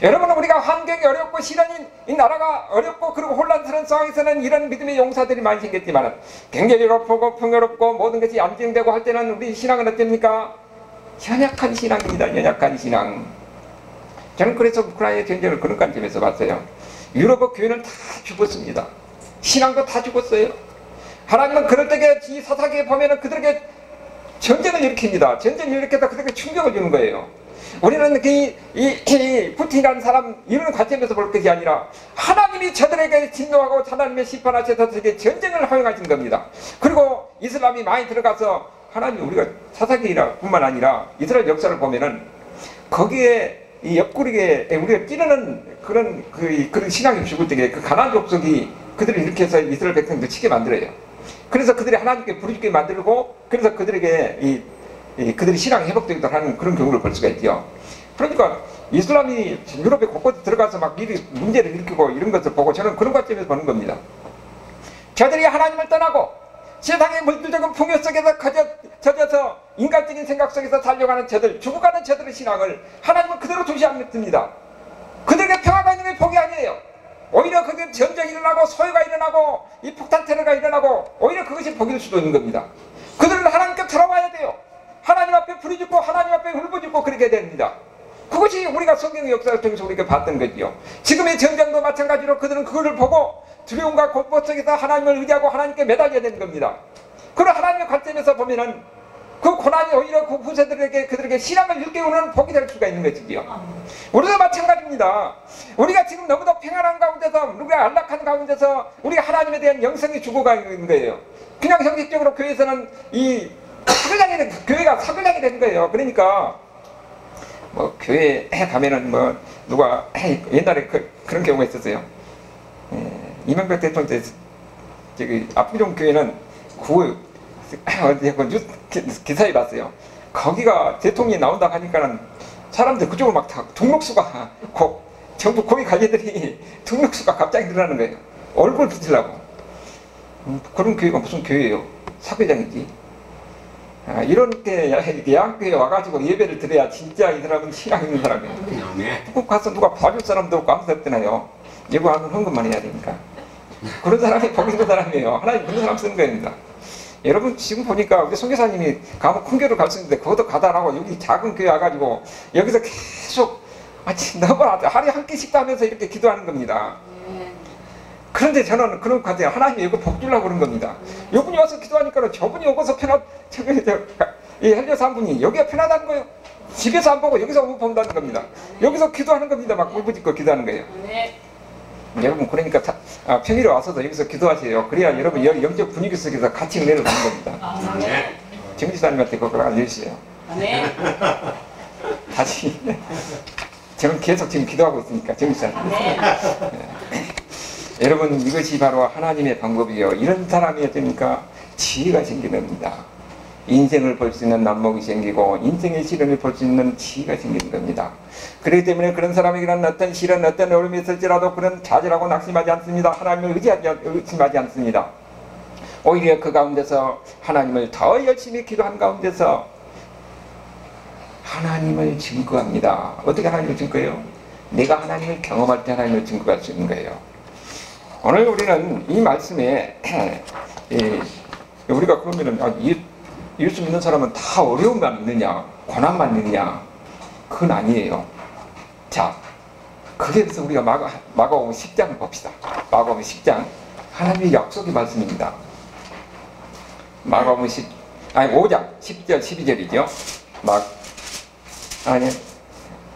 여러분 우리가 환경이 어렵고 시련이 이 나라가 어렵고 그리고 혼란스러운 상황에서는 이런 믿음의 용사들이 많이 생겼지만 굉장히 어렵고 풍요롭고 모든 것이 안정되고 할 때는 우리 신앙은 어떻습니까? 연약한 신앙입니다. 연약한 신앙. 저는 그래서 우크라이나 전쟁을 그런 관점에서 봤어요. 유럽의 교회는 다 죽었습니다. 신앙도 다 죽었어요. 하나님은 그럴 때에 이 사사기에 보면은 그들에게 전쟁을 일으킵니다. 전쟁을 일으켰다 그들에게 충격을 주는 거예요. 우리는 이 푸틴이라는 사람 이런 관점에서 볼 것이 아니라 하나님이 저들에게 진노하고 하나님의 심판하셔서 저들에게 전쟁을 허용하신 겁니다. 그리고 이슬람이 많이 들어가서 하나님 우리가 사사기라 뿐만 아니라 이스라엘 역사를 보면은 거기에 이 옆구리에 우리가 찌르는 그런 신앙이 죽을 때에 그 가나안 족속이 그들을 일으켜서 이스라엘 백성들 치게 만들어요. 그래서 그들이 하나님께 부르짖게 만들고 그래서 그들에게 그들이 신앙이 회복되기도 하는 그런 경우를 볼 수가 있죠. 그러니까 이슬람이 유럽에 곳곳에 들어가서 막 문제를 일으키고 이런 것을 보고 저는 그런 관점에서 보는 겁니다. 저들이 하나님을 떠나고 세상의 물질적인 풍요 속에서 젖어서 인간적인 생각 속에서 살려가는 저들, 죽어가는 저들의 신앙을 하나님은 그대로 두지 않습니다. 그들에게 평화가 있는 게 복이 아니에요. 오히려 그게 전쟁이 일어나고 소요가 일어나고 이 폭탄 테러가 일어나고 오히려 그것이 복일 수도 있는 겁니다. 그들은 하나님께 돌아와야 돼요. 하나님 앞에 부르짖고 하나님 앞에 울부짖고 그렇게 됩니다. 그것이 우리가 성경의 역사를 통해서 우리가 봤던 거지요. 지금의 전쟁도 마찬가지로 그들은 그것을 보고 두려움과 공포 속에서 하나님을 의지하고 하나님께 매달려야 되는 겁니다. 그런 하나님의 관점에서 보면은 그 고난이 오히려 그 후세들에게 그들에게 신앙을 일깨우는 복이 될 수가 있는 것이지요. 우리도 마찬가지입니다. 우리가 지금 너무도 평안한 가운데서 우리가 안락한 가운데서 우리가 하나님에 대한 영성이 죽어가는 거예요. 그냥 형식적으로 교회에서는 교회가 사교장이 되는 거예요. 그러니까 뭐 교회에 가면은 뭐 누가 옛날에 그런 경우가 있었어요. 이명박 대통령 때 저기 압구정 교회는 뉴스 기사에 봤어요. 거기가 대통령이 나온다고 하니까는 사람들 그쪽으로 막 다 등록수가 정부 고위 관리들이 등록수가 갑자기 늘어나는 거예요. 얼굴 붙이려고. 그런 교회가 무슨 교회예요? 사교장이지. 이렇게 야학교에 와가지고 예배를 드려야 진짜 이 사람은 신앙 있는 사람이에요. 북극 가서 누가 봐줄 사람도 없고 아무도 없잖아요. 예고하면 헌금만 해야 되니까. 그런 사람이 복 있는 사람이에요. 하나님 그런 사람 쓰는 겁니다. 여러분 지금 보니까 우리 선교사님이 가면 큰 교회를 갈 수 있는데 그것도 가다라고 여기 작은 교회 와가지고 여기서 계속 너무 하루에 한 끼씩 하면서 이렇게 기도하는 겁니다. 그런데 저는 그런 관점 하나님이 이거 복 주려고 그런 겁니다. 이분이 와서 기도하니까 저분이 오고서 이 헬려사 한 분이 여기가 편하다는 거예요. 집에서 안 보고 여기서 오면 본다는 겁니다. 여기서 기도하는 겁니다. 막 울부짖고 기도하는 거예요. 여러분 그러니까 평일에 와서도 여기서 기도하세요. 그래야 여러분 영적 분위기 속에서 같이 은혜를 받는 겁니다. 정지사님한테 그걸 알려주세요. 다시 저는 계속 지금 기도하고 있으니까 정지사님. 여러분 이것이 바로 하나님의 방법이요. 이런 사람이 되니까 지혜가 생기는 겁니다. 인생을 볼 수 있는 난목이 생기고 인생의 시련을 볼 수 있는 지혜가 생기는 겁니다. 그렇기 때문에 그런 사람에게는 어떤 시련 어떤 어려움이 있을지라도 그런 좌절하고 낙심하지 않습니다. 하나님을 의심하지 않습니다. 오히려 그 가운데서 하나님을 더 열심히 기도한 가운데서 하나님을 증거합니다. 어떻게 하나님을 증거해요? 내가 하나님을 경험할 때 하나님을 증거할 수 있는 거예요. 오늘 우리는 이 말씀에 우리가 그러면은 예수 믿는 사람은 다 어려움만 있느냐 고난만 있느냐 그건 아니에요. 자 거기에서 우리가 마가복음 10장을 봅시다. 마가복음 10장 하나님의 약속의 말씀입니다. 마가복음 5장 10절 12절이죠.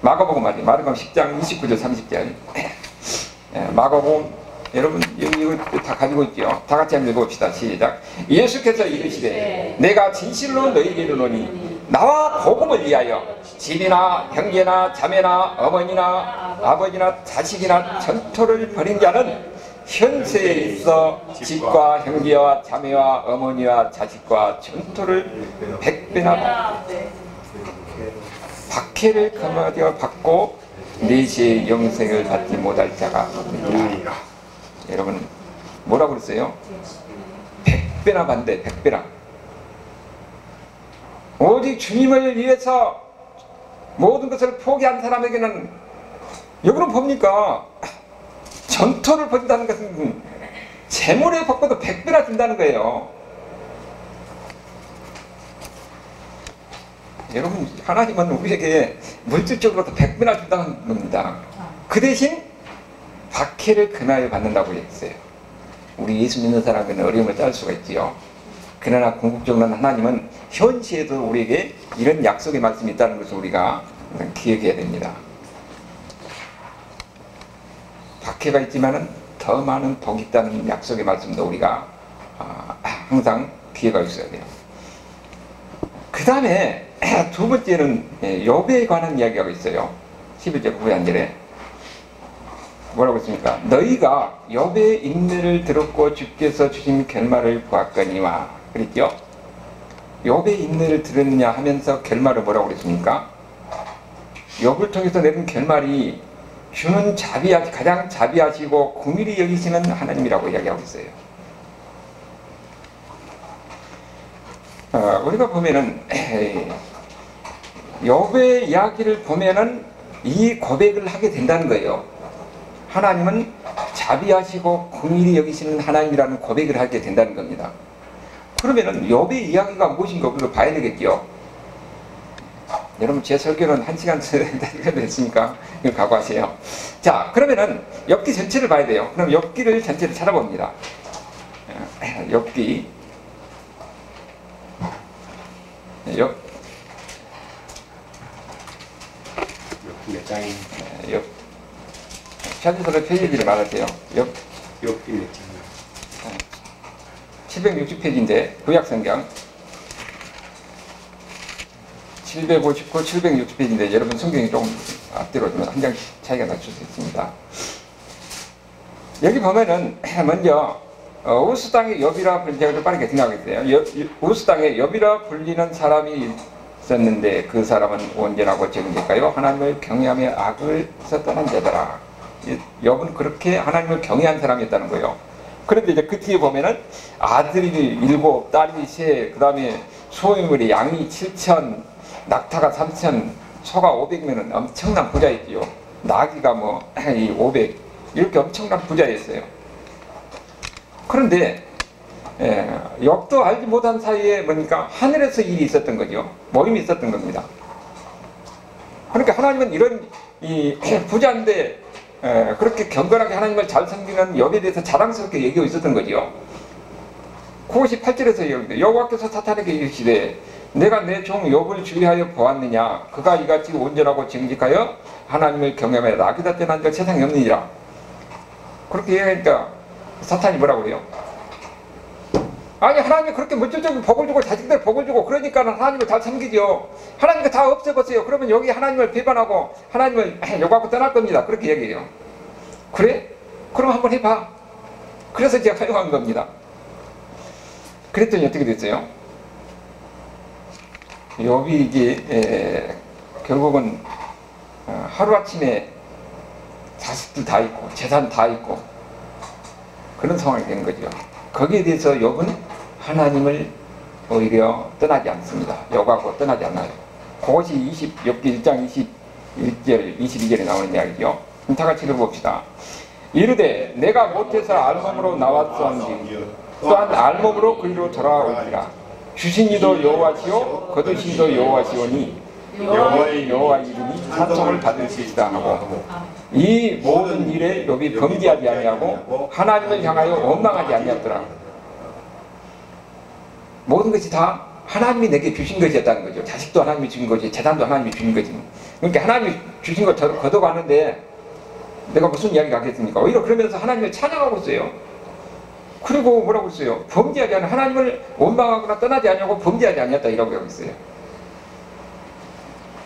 마가복음 말이에요. 마가복음 10장 29절 30절 마가복음 여러분 이거 다 가지고 있죠. 다 같이 한번 읽어봅시다. 시작. 예수께서 이르시되 내가 진실로 너희에게 이르노니 나와 복음을 위하여 집이나 형제나 자매나 어머니나 아버지나 자식이나 전토를 벌인 자는 현세에 있어 집과 형제와 자매와 어머니와 자식과 전토를 100배나 박해를 거머쥐어 받고 내시의 영생을 받지 못할 자가 있느니라. 여러분 뭐라고 그랬어요? 100배나 반대 100배나. 오직 주님을 위해서 모든 것을 포기한 사람에게는 여러분 봅니까? 전토를 벌인다는 것은 재물의 법보다 100배나 준다는 거예요. 여러분 하나님은 우리에게 물질적으로도 100배나 준다는 겁니다. 그 대신 박해를 금하여 받는다고 했어요. 우리 예수 믿는 사람은 어려움을 짤 수가 있지요. 그러나 궁극적으로는 하나님은 현시에도 우리에게 이런 약속의 말씀이 있다는 것을 우리가 기억해야 됩니다. 박해가 있지만은 더 많은 복이 있다는 약속의 말씀도 우리가 항상 기회가 있어야 돼요. 그 다음에 두 번째는 욥에 관한 이야기가 있어요. 11절 후에 한 절에 뭐라고 했습니까? 너희가 욥의 인내를 들었고 주께서 주신 결말을 보았거니와 그랬죠? 욥의 인내를 들었느냐 하면서 결말을 뭐라고 그랬습니까? 욥을 통해서 내린 결말이 주는 가장 자비하시고 긍휼히 여기시는 하나님이라고 이야기하고 있어요. 우리가 보면은 욥의 이야기를 보면은 이 고백을 하게 된다는 거예요. 하나님은 자비하시고 긍휼히 여기시는 하나님이라는 고백을 하게 된다는 겁니다. 그러면은 욥의 이야기가 무엇인가 우리가 봐야 되겠죠. 여러분 제 설교는 1시간 됐으니까 이거 각오하세요. 자, 그러면은 욥기 전체를 봐야 돼요. 그럼 욥기를 전체를 찾아봅니다. 욥기 몇 장이? 편지서를 페이지를 말하세요. 몇 장이요? 760페이지인데 구약성경 759, 760페이지인데 여러분 성경이 조금 앞뒤로 좀 한 장 차이가 날 수 있습니다. 여기 보면은 먼저 우스 땅의 욥이라 불리는, 제가 좀 빠르게 생각하겠어요. 우스 땅에 욥이라 불리는 사람이 있었는데 그 사람은 온전하고 정직하여 하나님을 경외하며 악을 떠난 자더라. 욥은 그렇게 하나님을 경외한 사람이었다는 거예요. 그런데 이제 그 뒤에 보면은 아들이 7, 딸이 3, 그 다음에 소유물이 양이 7,000, 낙타가 3,000, 소가 500면은 엄청난 부자였지요. 나귀가 500, 이렇게 엄청난 부자였어요. 그런데 욥도 알지 못한 사이에 뭐니까 하늘에서 일이 있었던 거죠. 모임이 있었던 겁니다. 그러니까 하나님은 이런 부자인데 그렇게 경건하게 하나님을 잘 섬기는 욥에 대해서 자랑스럽게 얘기하고 있었던 거죠. 그것이 8절에서 얘기합니다. 여호와께서 사탄에게 이르시되 내가 내 종 욥을 주의하여 보았느냐 그가 이같이 온전하고 정직하여 하나님을 경외하며 낙이다 떠난 자 세상에 없느니라. 그렇게 얘기하니까 사탄이 뭐라고 그래요? 아니 하나님이 그렇게 물질적인 복을 주고 자식들 복을 주고 그러니까 하나님을 잘 섬기죠. 하나님께 다 없애보세요. 그러면 여기 하나님을 비판하고 하나님을 욕하고 떠날 겁니다. 그렇게 얘기해요. 그래? 그럼 한번 해봐. 그래서 제가 사용한 겁니다. 그랬더니 어떻게 됐어요? 욥이 이게 결국은 하루아침에 자식들 다 있고 재산 다 있고 그런 상황이 된 거죠. 거기에 대해서 욥은 하나님을 오히려 떠나지 않습니다. 욕하고 떠나지 않아요. 그것이 욥기 1장 21절, 22절에 나오는 이야기죠. 다 같이 읽어봅시다. 이르되 내가 못해서 알몸으로 나왔사온지 또한 알몸으로 그리로 돌아오리라. 주신 이도 여호와시요 거두신 이도 여호와시오니 여호와의 여호와 이름이 찬송을 받을 수 있다 하고 이 모든 일에 욥이 범죄하지 아니하고 하나님을 향하여 원망하지 아니하더라. 모든 것이 다 하나님이 내게 주신 것이었다는 거죠. 자식도 하나님이 주신 것이, 재산도 하나님이 주신 것이. 그러니까 하나님이 주신 걸 거둬가는데 내가 무슨 이야기가 하겠습니까? 오히려 그러면서 하나님을 찬양하고 있어요. 그리고 뭐라고 했어요? 범죄하지 않아 하나님을 원망하거나 떠나지 아니하고 범죄하지 아니었다 이라고 하고 있어요.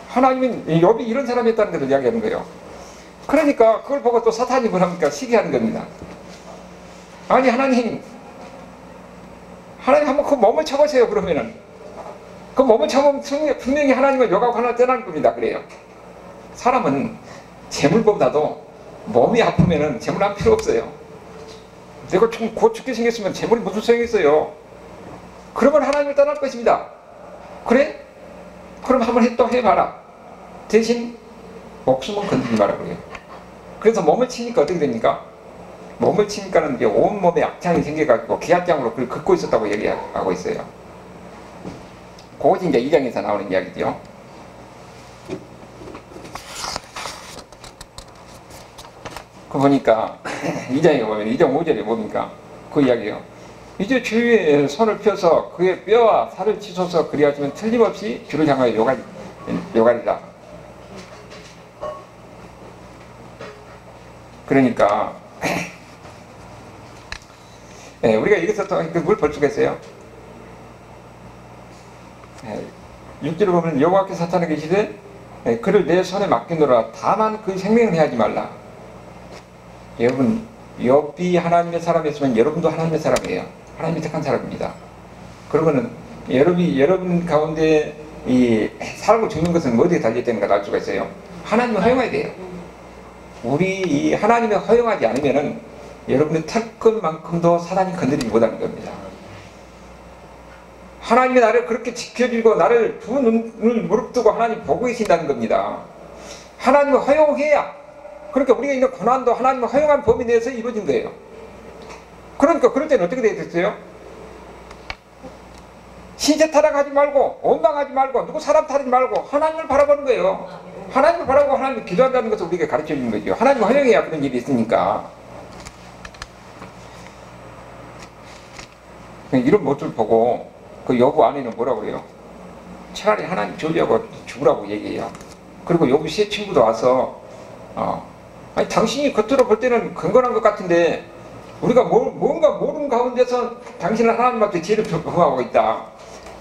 하나님은 욥이 이런 사람이었다는 것을 이야기하는 거예요. 그러니까 그걸 보고 또 사탄이 뭐랍니까? 시기하는 겁니다. 아니 하나님 한번 그 몸을 쳐보세요. 그러면은 그 몸을 쳐보면 분명히 하나님을 욕하고 하나 떠날 겁니다. 그래요. 사람은 재물보다도 몸이 아프면은 재물 안 필요 없어요. 내가 좀 곧 죽게 생겼으면 재물이 무슨 소용이 있어요. 그러면 하나님을 떠날 것입니다. 그래? 그럼 한번 또 해봐라. 대신 목숨은 건드리지 마라 그래요. 그래서 몸을 치니까 어떻게 됩니까? 몸을 치니까는 이제 온몸에 악창이 생겨가지고 기압장으로 그걸 긋고 있었다고 얘기하고 있어요. 그것이 이제 2장에서 나오는 이야기죠. 그 보니까 2장에 보면 2장 5절에 뭡니까? 그 이야기예요. 이제 주위에 손을 펴서 그의 뼈와 살을 치소서 그리하시면 틀림없이 주를 향하여 요가리라. 그러니까 우리가 여기서 또 뭘 볼 수가 있어요? 6절에 보면 여호와께서 사탄에게 이르시되 그를 내 손에 맡기노라. 다만 그 생명을 해하지 말라. 여러분, 욥이 하나님의 사람이었으면 여러분도 하나님의 사람이에요. 하나님이 택한 사람입니다. 그러고는 여러분 가운데 이 살고 죽는 것은 어디에 달려있다는 걸 알 수가 있어요. 하나님을 허용해야 돼요. 우리 이 하나님을 허용하지 않으면은 여러분의 탈 것만큼도 사단이 건드리지 못하는 겁니다. 하나님이 나를 그렇게 지켜주고 나를 두 눈을 무릅뜨고 하나님 보고 계신다는 겁니다. 하나님을 허용해야, 그러니까 우리가 있는 고난도 하나님을 허용한 범위 내에서 이루어진 거예요. 그러니까 그럴 때는 어떻게 되겠어요? 신세 타락하지 말고 원망하지 말고 누구 사람 타르지 말고 하나님을 바라보는 거예요. 하나님을 바라보고 하나님을 기도한다는 것을 우리에게 가르쳐 주는 거죠. 하나님을 허용해야 그런 일이 있으니까. 이런 모습을 보고 그 욥 아내는 뭐라고 그래요? 차라리 하나님 저주하고 죽으라고 얘기해요. 그리고 욥의 세 친구도 와서 아니 당신이 겉으로 볼 때는 건강한 것 같은데 우리가 뭔가 모르는 가운데서 당신은 하나님 앞에 죄를 범하고 있다.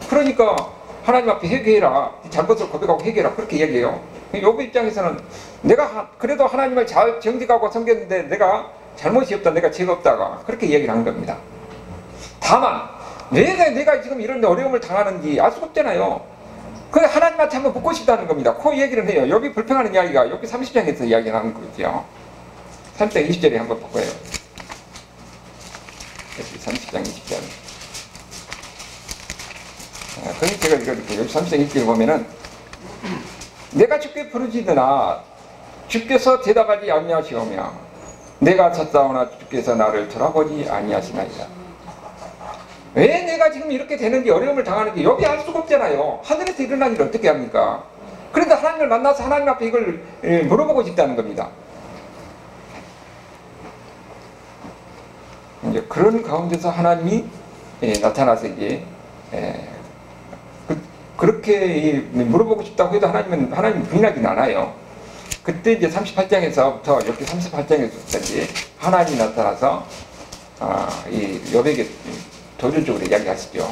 그러니까 하나님 앞에 회개해라. 잘못을 고백하고 회개해라. 그렇게 얘기해요. 욥의 입장에서는 내가 그래도 하나님을 잘 정직하고 섬겼는데 내가 잘못이 없다. 내가 죄가 없다가 그렇게 얘기를 한 겁니다. 다만 내가 지금 이런 어려움을 당하는지 알 수가 없잖아요. 그래 하나님한테 한번 묻고 싶다는 겁니다. 그 얘기를 해요. 욥이 불평하는 이야기가 욥기 30장에서 이야기를 하는 거죠. 30장 20절에 한번 볼 거예요. 30장 20절. 그러니까 제가 이렇게 욥기 30장 20절에 보면은 내가 주께 부르짖으나 주께서 대답하지 아니하시오며 내가 쳤사오나 주께서 나를 돌아보지 아니하시나이다. 왜 내가 지금 이렇게 되는지 어려움을 당하는지 욥이 알 수가 없잖아요. 하늘에서 일어난 일을 어떻게 합니까? 그런데 하나님을 만나서 하나님 앞에 이걸 물어보고 싶다는 겁니다. 이제 그런 가운데서 하나님이 나타나서 이제 그렇게 물어보고 싶다고 해도 하나님 부인하진 않아요. 그때 이제 38장에서부터 이렇게 38장에서부터 이제 하나님이 나타나서 이 욥에게 도전적으로 이야기하시죠.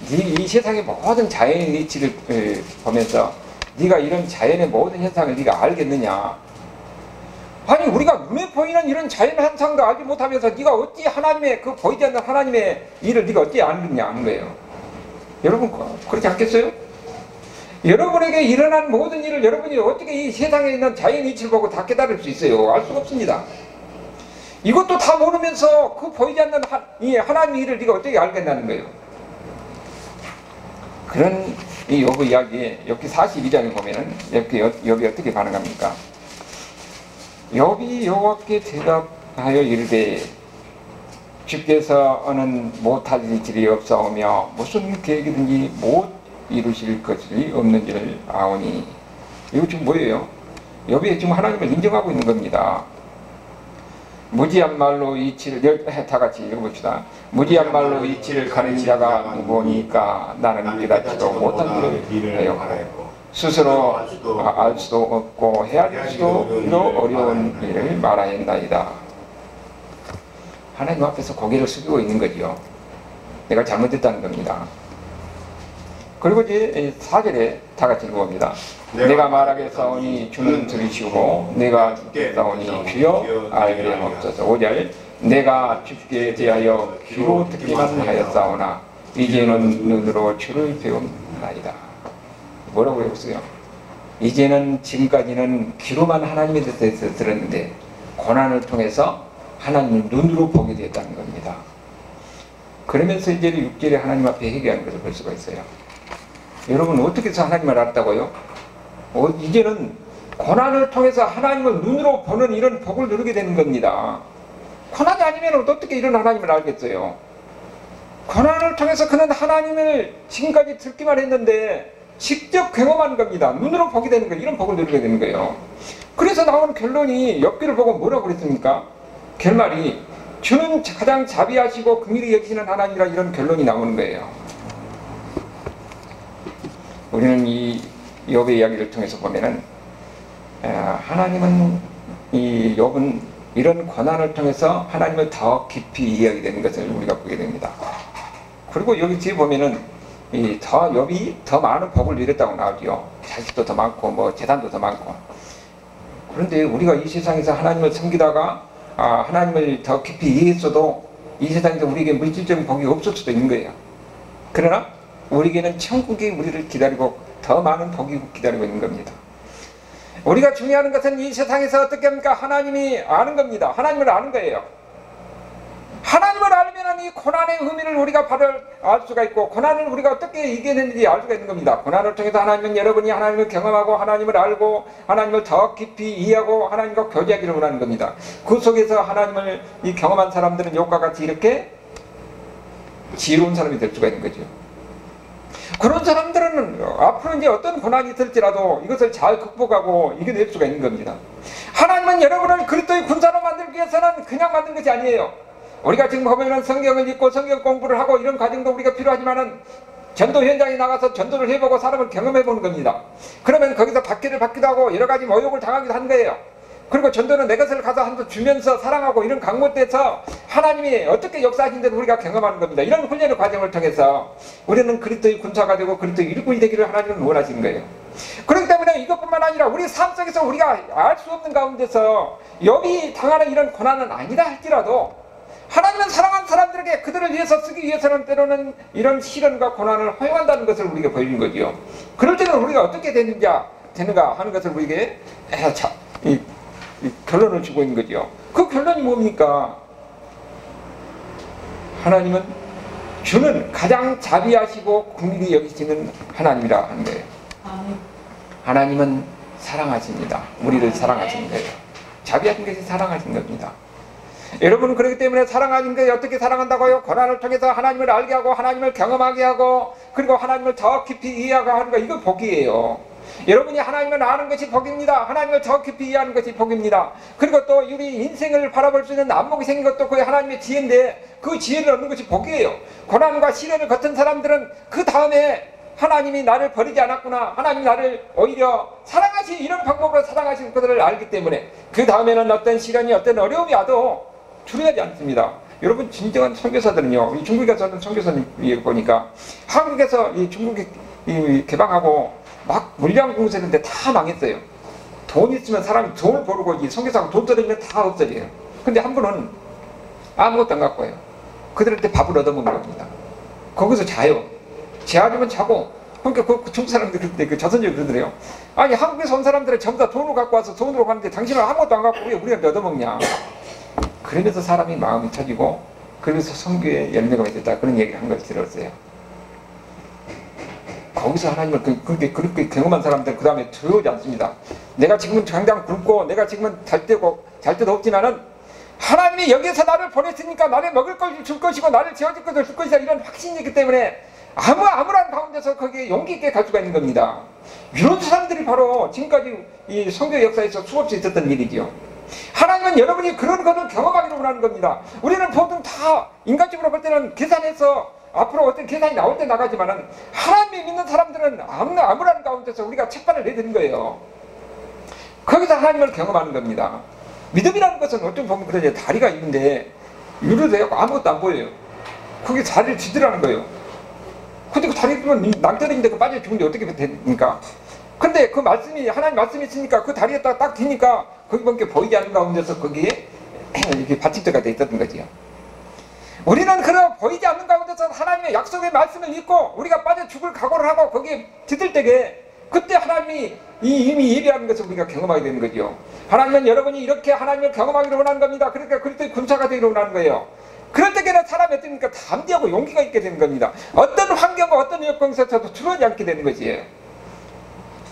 이 세상의 모든 자연의 이치를 보면서 네가 이런 자연의 모든 현상을 네가 알겠느냐? 아니 우리가 눈에 보이는 이런 자연 현상도 알지 못하면서 네가 어찌 하나님의 그 보이지 않는 하나님의 일을 네가 어찌 아느냐 하는 거예요. 여러분 그렇지 않겠어요? 여러분에게 일어난 모든 일을 여러분이 어떻게 이 세상에 있는 자연 이치를 보고 다 깨달을 수 있어요? 알 수가 없습니다. 이것도 다 모르면서 그 보이지 않는 이 하나님의 일을 네가 어떻게 알겠다는 거예요. 그런 이 욥의 이야기에 욥기 42장에 보면은 욥이 어떻게 반응합니까? 욥이 여호와께 대답하여 이르되 주께서는 못하실 일이 없사오며 무슨 계획이든지 못 이루실 것이 없는지를 아오니. 이거 지금 뭐예요? 욥이 지금 하나님을 인정하고 있는 겁니다. 무지한 말로 이치를 다 같이 읽어봅시다. 무지한 말로 이치를 가는 자가 누구니까 나는 깨닫지도 못한 일을 하여 스스로 알 수도 없고 헤아릴 수도 어려운 일을 말하였나이다. 하나님 앞에서 고개를 숙이고 있는 거죠. 내가 잘못했다는 겁니다. 그리고 이제 4절에 다 같이 읽어봅니다. 내가 말하겠사오니 주는 들으시고 내가 듣겠사오니 주여 알게 하옵소서. 5절 내가 주께 대하여 귀로 듣기만 하였사오나 이제는 눈으로 주를 배움나이다. 뭐라고 했어요? 이제는 지금까지는 귀로만 하나님에 대해서 들었는데 고난을 통해서 하나님을 눈으로 보게 되었다는 겁니다. 그러면서 이제 6절에 하나님 앞에 회개하는 것을 볼 수가 있어요. 여러분 어떻게 해서 하나님을 알았다고요? 이제는 고난을 통해서 하나님을 눈으로 보는 이런 복을 누리게 되는 겁니다. 고난이 아니면 어떻게 이런 하나님을 알겠어요? 고난을 통해서 그는 하나님을 지금까지 듣기만 했는데 직접 경험하는 겁니다. 눈으로 보게 되는 거예요. 이런 복을 누리게 되는 거예요. 그래서 나온 결론이 엽기를 보고 뭐라고 그랬습니까? 결말이 주는 가장 자비하시고 긍휼히 여기시는 하나님이라 이런 결론이 나오는 거예요. 우리는 이 욥의 이야기를 통해서 보면은 하나님은 이 욥은 이런 고난을 통해서 하나님을 더 깊이 이해하게 되는 것을 우리가 보게 됩니다. 그리고 여기 뒤에 보면은 욥이 더 많은 복을 누렸다고 나오죠. 자식도 더 많고 뭐 재산도 더 많고. 그런데 우리가 이 세상에서 하나님을 섬기다가 하나님을 더 깊이 이해했어도 이 세상에서 우리에게 물질적인 복이 없을 수도 있는 거예요. 그러나 우리에게는 천국이 우리를 기다리고 더 많은 복이 기다리고 있는 겁니다. 우리가 중요한 것은 이 세상에서 어떻게 합니까? 하나님이 아는 겁니다. 하나님을 아는 거예요. 하나님을 알면 이 고난의 의미를 우리가 바로 알 수가 있고, 고난을 우리가 어떻게 이겨내는지 알 수가 있는 겁니다. 고난을 통해서 하나님은 여러분이 하나님을 경험하고 하나님을 알고 하나님을 더 깊이 이해하고 하나님과 교제하기를 원하는 겁니다. 그 속에서 하나님을 이 경험한 사람들은 욥과 같이 이렇게 지혜로운 사람이 될 수가 있는 거죠. 그런 사람들은 앞으로 이제 어떤 고난이 있을지라도 이것을 잘 극복하고 이겨낼 수가 있는 겁니다. 하나님은 여러분을 그리스도의 군사로 만들기 위해서는 그냥 만든 것이 아니에요. 우리가 지금 보면은 성경을 읽고 성경 공부를 하고 이런 과정도 우리가 필요하지만은 전도 현장에 나가서 전도를 해보고 사람을 경험해보는 겁니다. 그러면 거기서 박해를 받기도 하고 여러 가지 모욕을 당하기도 하는 거예요. 그리고 전도는 내 것을 가서 한번 주면서 사랑하고 이런 강못돼서 하나님이 어떻게 역사하신지를 우리가 경험하는 겁니다. 이런 훈련의 과정을 통해서 우리는 그리스도의 군사가 되고 그리스도의 일꾼이 되기를 하나님은 원하시는 거예요. 그렇기 때문에 이것뿐만 아니라 우리 삶 속에서 우리가 알 수 없는 가운데서 욥이 당하는 이런 고난은 아니다 할지라도 하나님은 사랑하는 사람들에게 그들을 위해서 쓰기 위해서는 때로는 이런 시련과 고난을 허용한다는 것을 우리에게 보여준 거지요. 그럴 때는 우리가 어떻게 되는가 하는 것을 우리에게 이 결론을 주고 있는 거죠. 그 결론이 뭡니까? 하나님은 주는 가장 자비하시고 긍휼히 여기시는 하나님이라 하는 거예요. 하나님은 사랑하십니다. 우리를 사랑하시는 거예요. 자비하신 것이 사랑하신 겁니다. 여러분, 그렇기 때문에 사랑하신 것이 어떻게 사랑한다고요? 고난을 통해서 하나님을 알게 하고 하나님을 경험하게 하고 그리고 하나님을 더 깊이 이해하게 하는 거, 이거 복이에요. 여러분이 하나님을 아는 것이 복입니다. 하나님을 더 깊이 이해하는 것이 복입니다. 그리고 또 우리 인생을 바라볼 수 있는 안목이 생긴 것도 거의 하나님의 지혜인데 그 지혜를 얻는 것이 복이에요. 고난과 시련을 겪은 사람들은 그 다음에 하나님이 나를 버리지 않았구나, 하나님이 나를 오히려 이런 방법으로 사랑하시는 것을 알기 때문에 그 다음에는 어떤 시련이 어떤 어려움이 와도 두려워하지 않습니다. 여러분, 진정한 선교사들은요, 이 중국에 가서 선교사님 보니까 한국에서 이 중국이 개방하고 막 물량 공세했는데 다 망했어요. 돈 있으면 사람이 돈을 벌고 이 선교사가 돈 떨어지면 다 없어져요. 근데 한 분은 아무것도 안 갖고 와요. 그들한테 밥을 얻어먹는 겁니다. 거기서 자요. 재활이면 자고. 그러니까 그 중국 사람들 그때 그 자선적이 그러더래요. 아니, 한국에서 온 사람들은 전부 다 돈을 갖고 와서 돈으로 가는데 당신은 아무것도 안 갖고 왜 우리한테 얻어먹냐. 그러면서 사람이 마음이 터지고 그러면서 선교에 열매가 맺었다, 그런 얘기를 한 걸 들었어요. 거기서 하나님을 그렇게 경험한 사람들은 그 다음에 두려워하지 않습니다. 내가 지금은 당장 굶고 내가 지금은 잘 때도 없지만은 하나님이 여기에서 나를 보냈으니까 나를 먹을 걸 줄 것이고 나를 지어줄 것을 줄 것이다, 이런 확신이 있기 때문에 아무런 가운데서 거기에 용기 있게 갈 수가 있는 겁니다. 이런 사람들이 바로 지금까지 이 선교 역사에서 수없이 있었던 일이지요. 하나님은 여러분이 그런 것을 경험하기를 원하는 겁니다. 우리는 보통 다 인간적으로 볼 때는 계산해서 앞으로 어떤 계산이 나올 때 나가지만은 하나님이 믿는 사람들은 아무런 가운데서 우리가 책반을 내드는 거예요. 거기서 하나님을 경험하는 겁니다. 믿음이라는 것은 어떤 보면 그러죠. 다리가 있는데 유로되고 아무것도 안 보여요. 그게 다리를 뒤더라는 거예요. 근데 그 다리 있으면 낭떠러지인데 그 빠져 죽은데 어떻게 됩니까? 근데 그 말씀이, 하나님 말씀이 있으니까 그 다리에 딱 뒤니까 거기밖에 보이지 않는 가운데서 거기에 이렇게 받침대가 돼 있었던 거지요. 우리는 그런 보이지 않는 가운데서 하나님의 약속의 말씀을 믿고 우리가 빠져 죽을 각오를 하고 거기에 뒤들 때게 그때 하나님이 이미 예비하는 것을 우리가 경험하게 되는 거죠. 하나님은 여러분이 이렇게 하나님을 경험하기를 원하는 겁니다. 그러니까 그때 군사가 되기를 원하는 거예요. 그럴 때에는 사람이 어떠니까 담대하고 용기가 있게 되는 겁니다. 어떤 환경과 어떤 여건에서도 두려워하지 않게 되는 거지.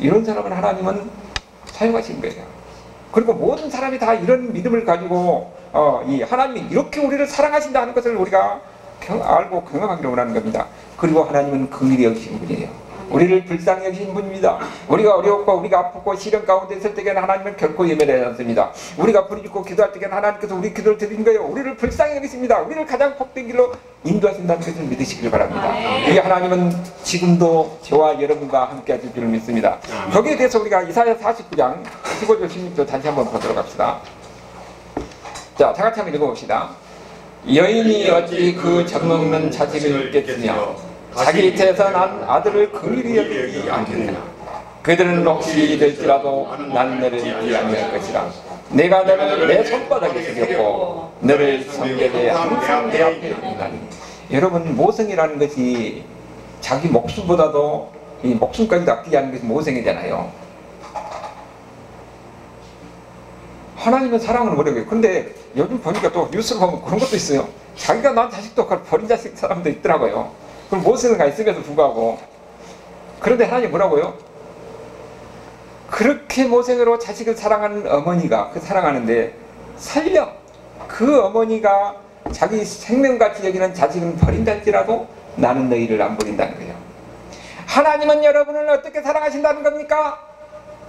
이런 사람은 하나님은 사용하신 거예요. 그리고 모든 사람이 다 이런 믿음을 가지고 이 하나님이 이렇게 우리를 사랑하신다 하는 것을 우리가 알고 경험하기를 원하는 겁니다. 그리고 하나님은 긍휼히 여기시는 분이에요. 우리를 불쌍히 여기신 분입니다. 우리가 어려웠고 우리가 아프고 시련 가운데 있을 때에는 하나님은 결코 예매하지 않습니다. 우리가 부르짖고 기도할 때에는 하나님께서 우리 기도를 드리는 거예요. 우리를 불쌍히 여기십니다. 우리를 가장 복된 길로 인도하신다는 것을 믿으시길 바랍니다. 이 하나님은 지금도 저와 여러분과 함께 하실 줄을 믿습니다. 거기에 대해서 우리가 이사야 49장 15절 16절 다시 한번 보도록 합시다. 자, 다 같이 한번 읽어봅시다. 여인이 어찌 그 젖먹는 자식을 잊겠으며 자기 잇에서 난 아들을 긍휼히 여기지 않겠느냐. 그들은 혹시 될지라도 난 너를 잊지 않을 것이라. 내가 너를 내 손바닥에 새겼고 너를 성벽에 항상 내 앞에 두나니. 여러분, 모성이라는 것이 자기 목숨보다도 이 목숨까지도 아끼지 않는 것이 모성이잖아요. 하나님은 사랑을 모르겠어요. 근데 요즘 보니까 또 뉴스를 보면 그런 것도 있어요. 자기가 낳은 자식도 버린 자식 사람도 있더라고요. 그럼 모성가 있음에도 불구하고. 그런데 하나님 뭐라고요? 그렇게 모성으로 자식을 사랑하는 어머니가 그 사랑하는데 설령 그 어머니가 자기 생명같이 여기는 자식은 버린다 할지라도 나는 너희를 안 버린다는 거예요. 하나님은 여러분을 어떻게 사랑하신다는 겁니까?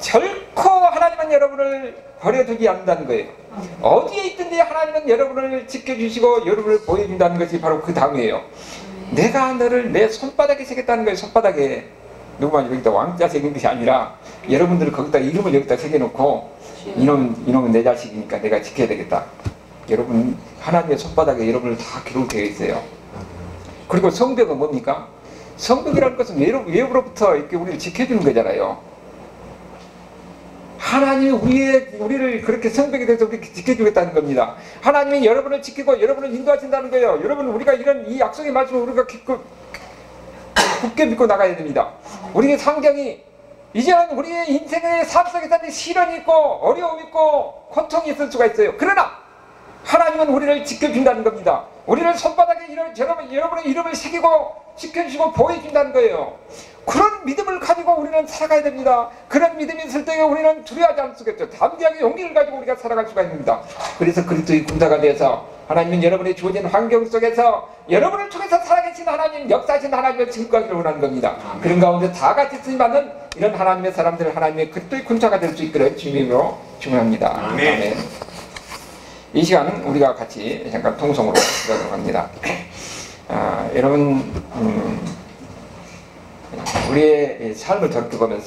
결코 하나님은 여러분을 버려두지 않는다는 거예요. 어디에 있든지 하나님은 여러분을 지켜주시고 여러분을 보여준다는 것이 바로 그 다음이에요. 내가 너를 내 손바닥에 새겼다는 거예요. 손바닥에. 누구만 여기다 왕자 새긴 것이 아니라 여러분들을 거기다 이름을 여기다 새겨놓고 이놈은 내 자식이니까 내가 지켜야 되겠다. 여러분, 하나님의 손바닥에 여러분을 다 기록되어 있어요. 그리고 성벽은 뭡니까? 성벽이라는 것은 외부로부터 이렇게 우리를 지켜주는 거잖아요. 하나님이 우리를 그렇게 성벽에 대해서 우리를 지켜주겠다는 겁니다. 하나님이 여러분을 지키고 여러분을 인도하신다는 거예요. 여러분, 우리가 이 약속의 말씀을 우리가 굳게 믿고 나가야 됩니다. 우리의 상경이 이제는 우리의 인생의 삶 속에서 시련이 있고 어려움이 있고 고통이 있을 수가 있어요. 그러나 하나님은 우리를 지켜준다는 겁니다. 우리를 손바닥에 여러분의 이름을 새기고 지켜주시고 보여준다는 거예요. 그런 믿음을 가지고 우리는 살아가야 됩니다. 그런 믿음이 있을 때 우리는 두려워하지 않을 수가 있죠. 담대하게 용기를 가지고 우리가 살아갈 수가 있습니다. 그래서 그리스도의 군사가 되어서 하나님은 여러분의 주어진 환경 속에서 여러분을 통해서 살아계신 하나님, 역사하신 하나님을 증거하기를 원하는 겁니다. 그런 가운데 다 같이 쓰임받는 이런 하나님의 사람들, 하나님의 그리스도의 군사가 될 수 있기를 주님으로 축원합니다. 아멘. 이 시간은 우리가 같이 잠깐 통성으로 들어가도록 합니다. 여러분, 우리의 삶을 돌이켜보면서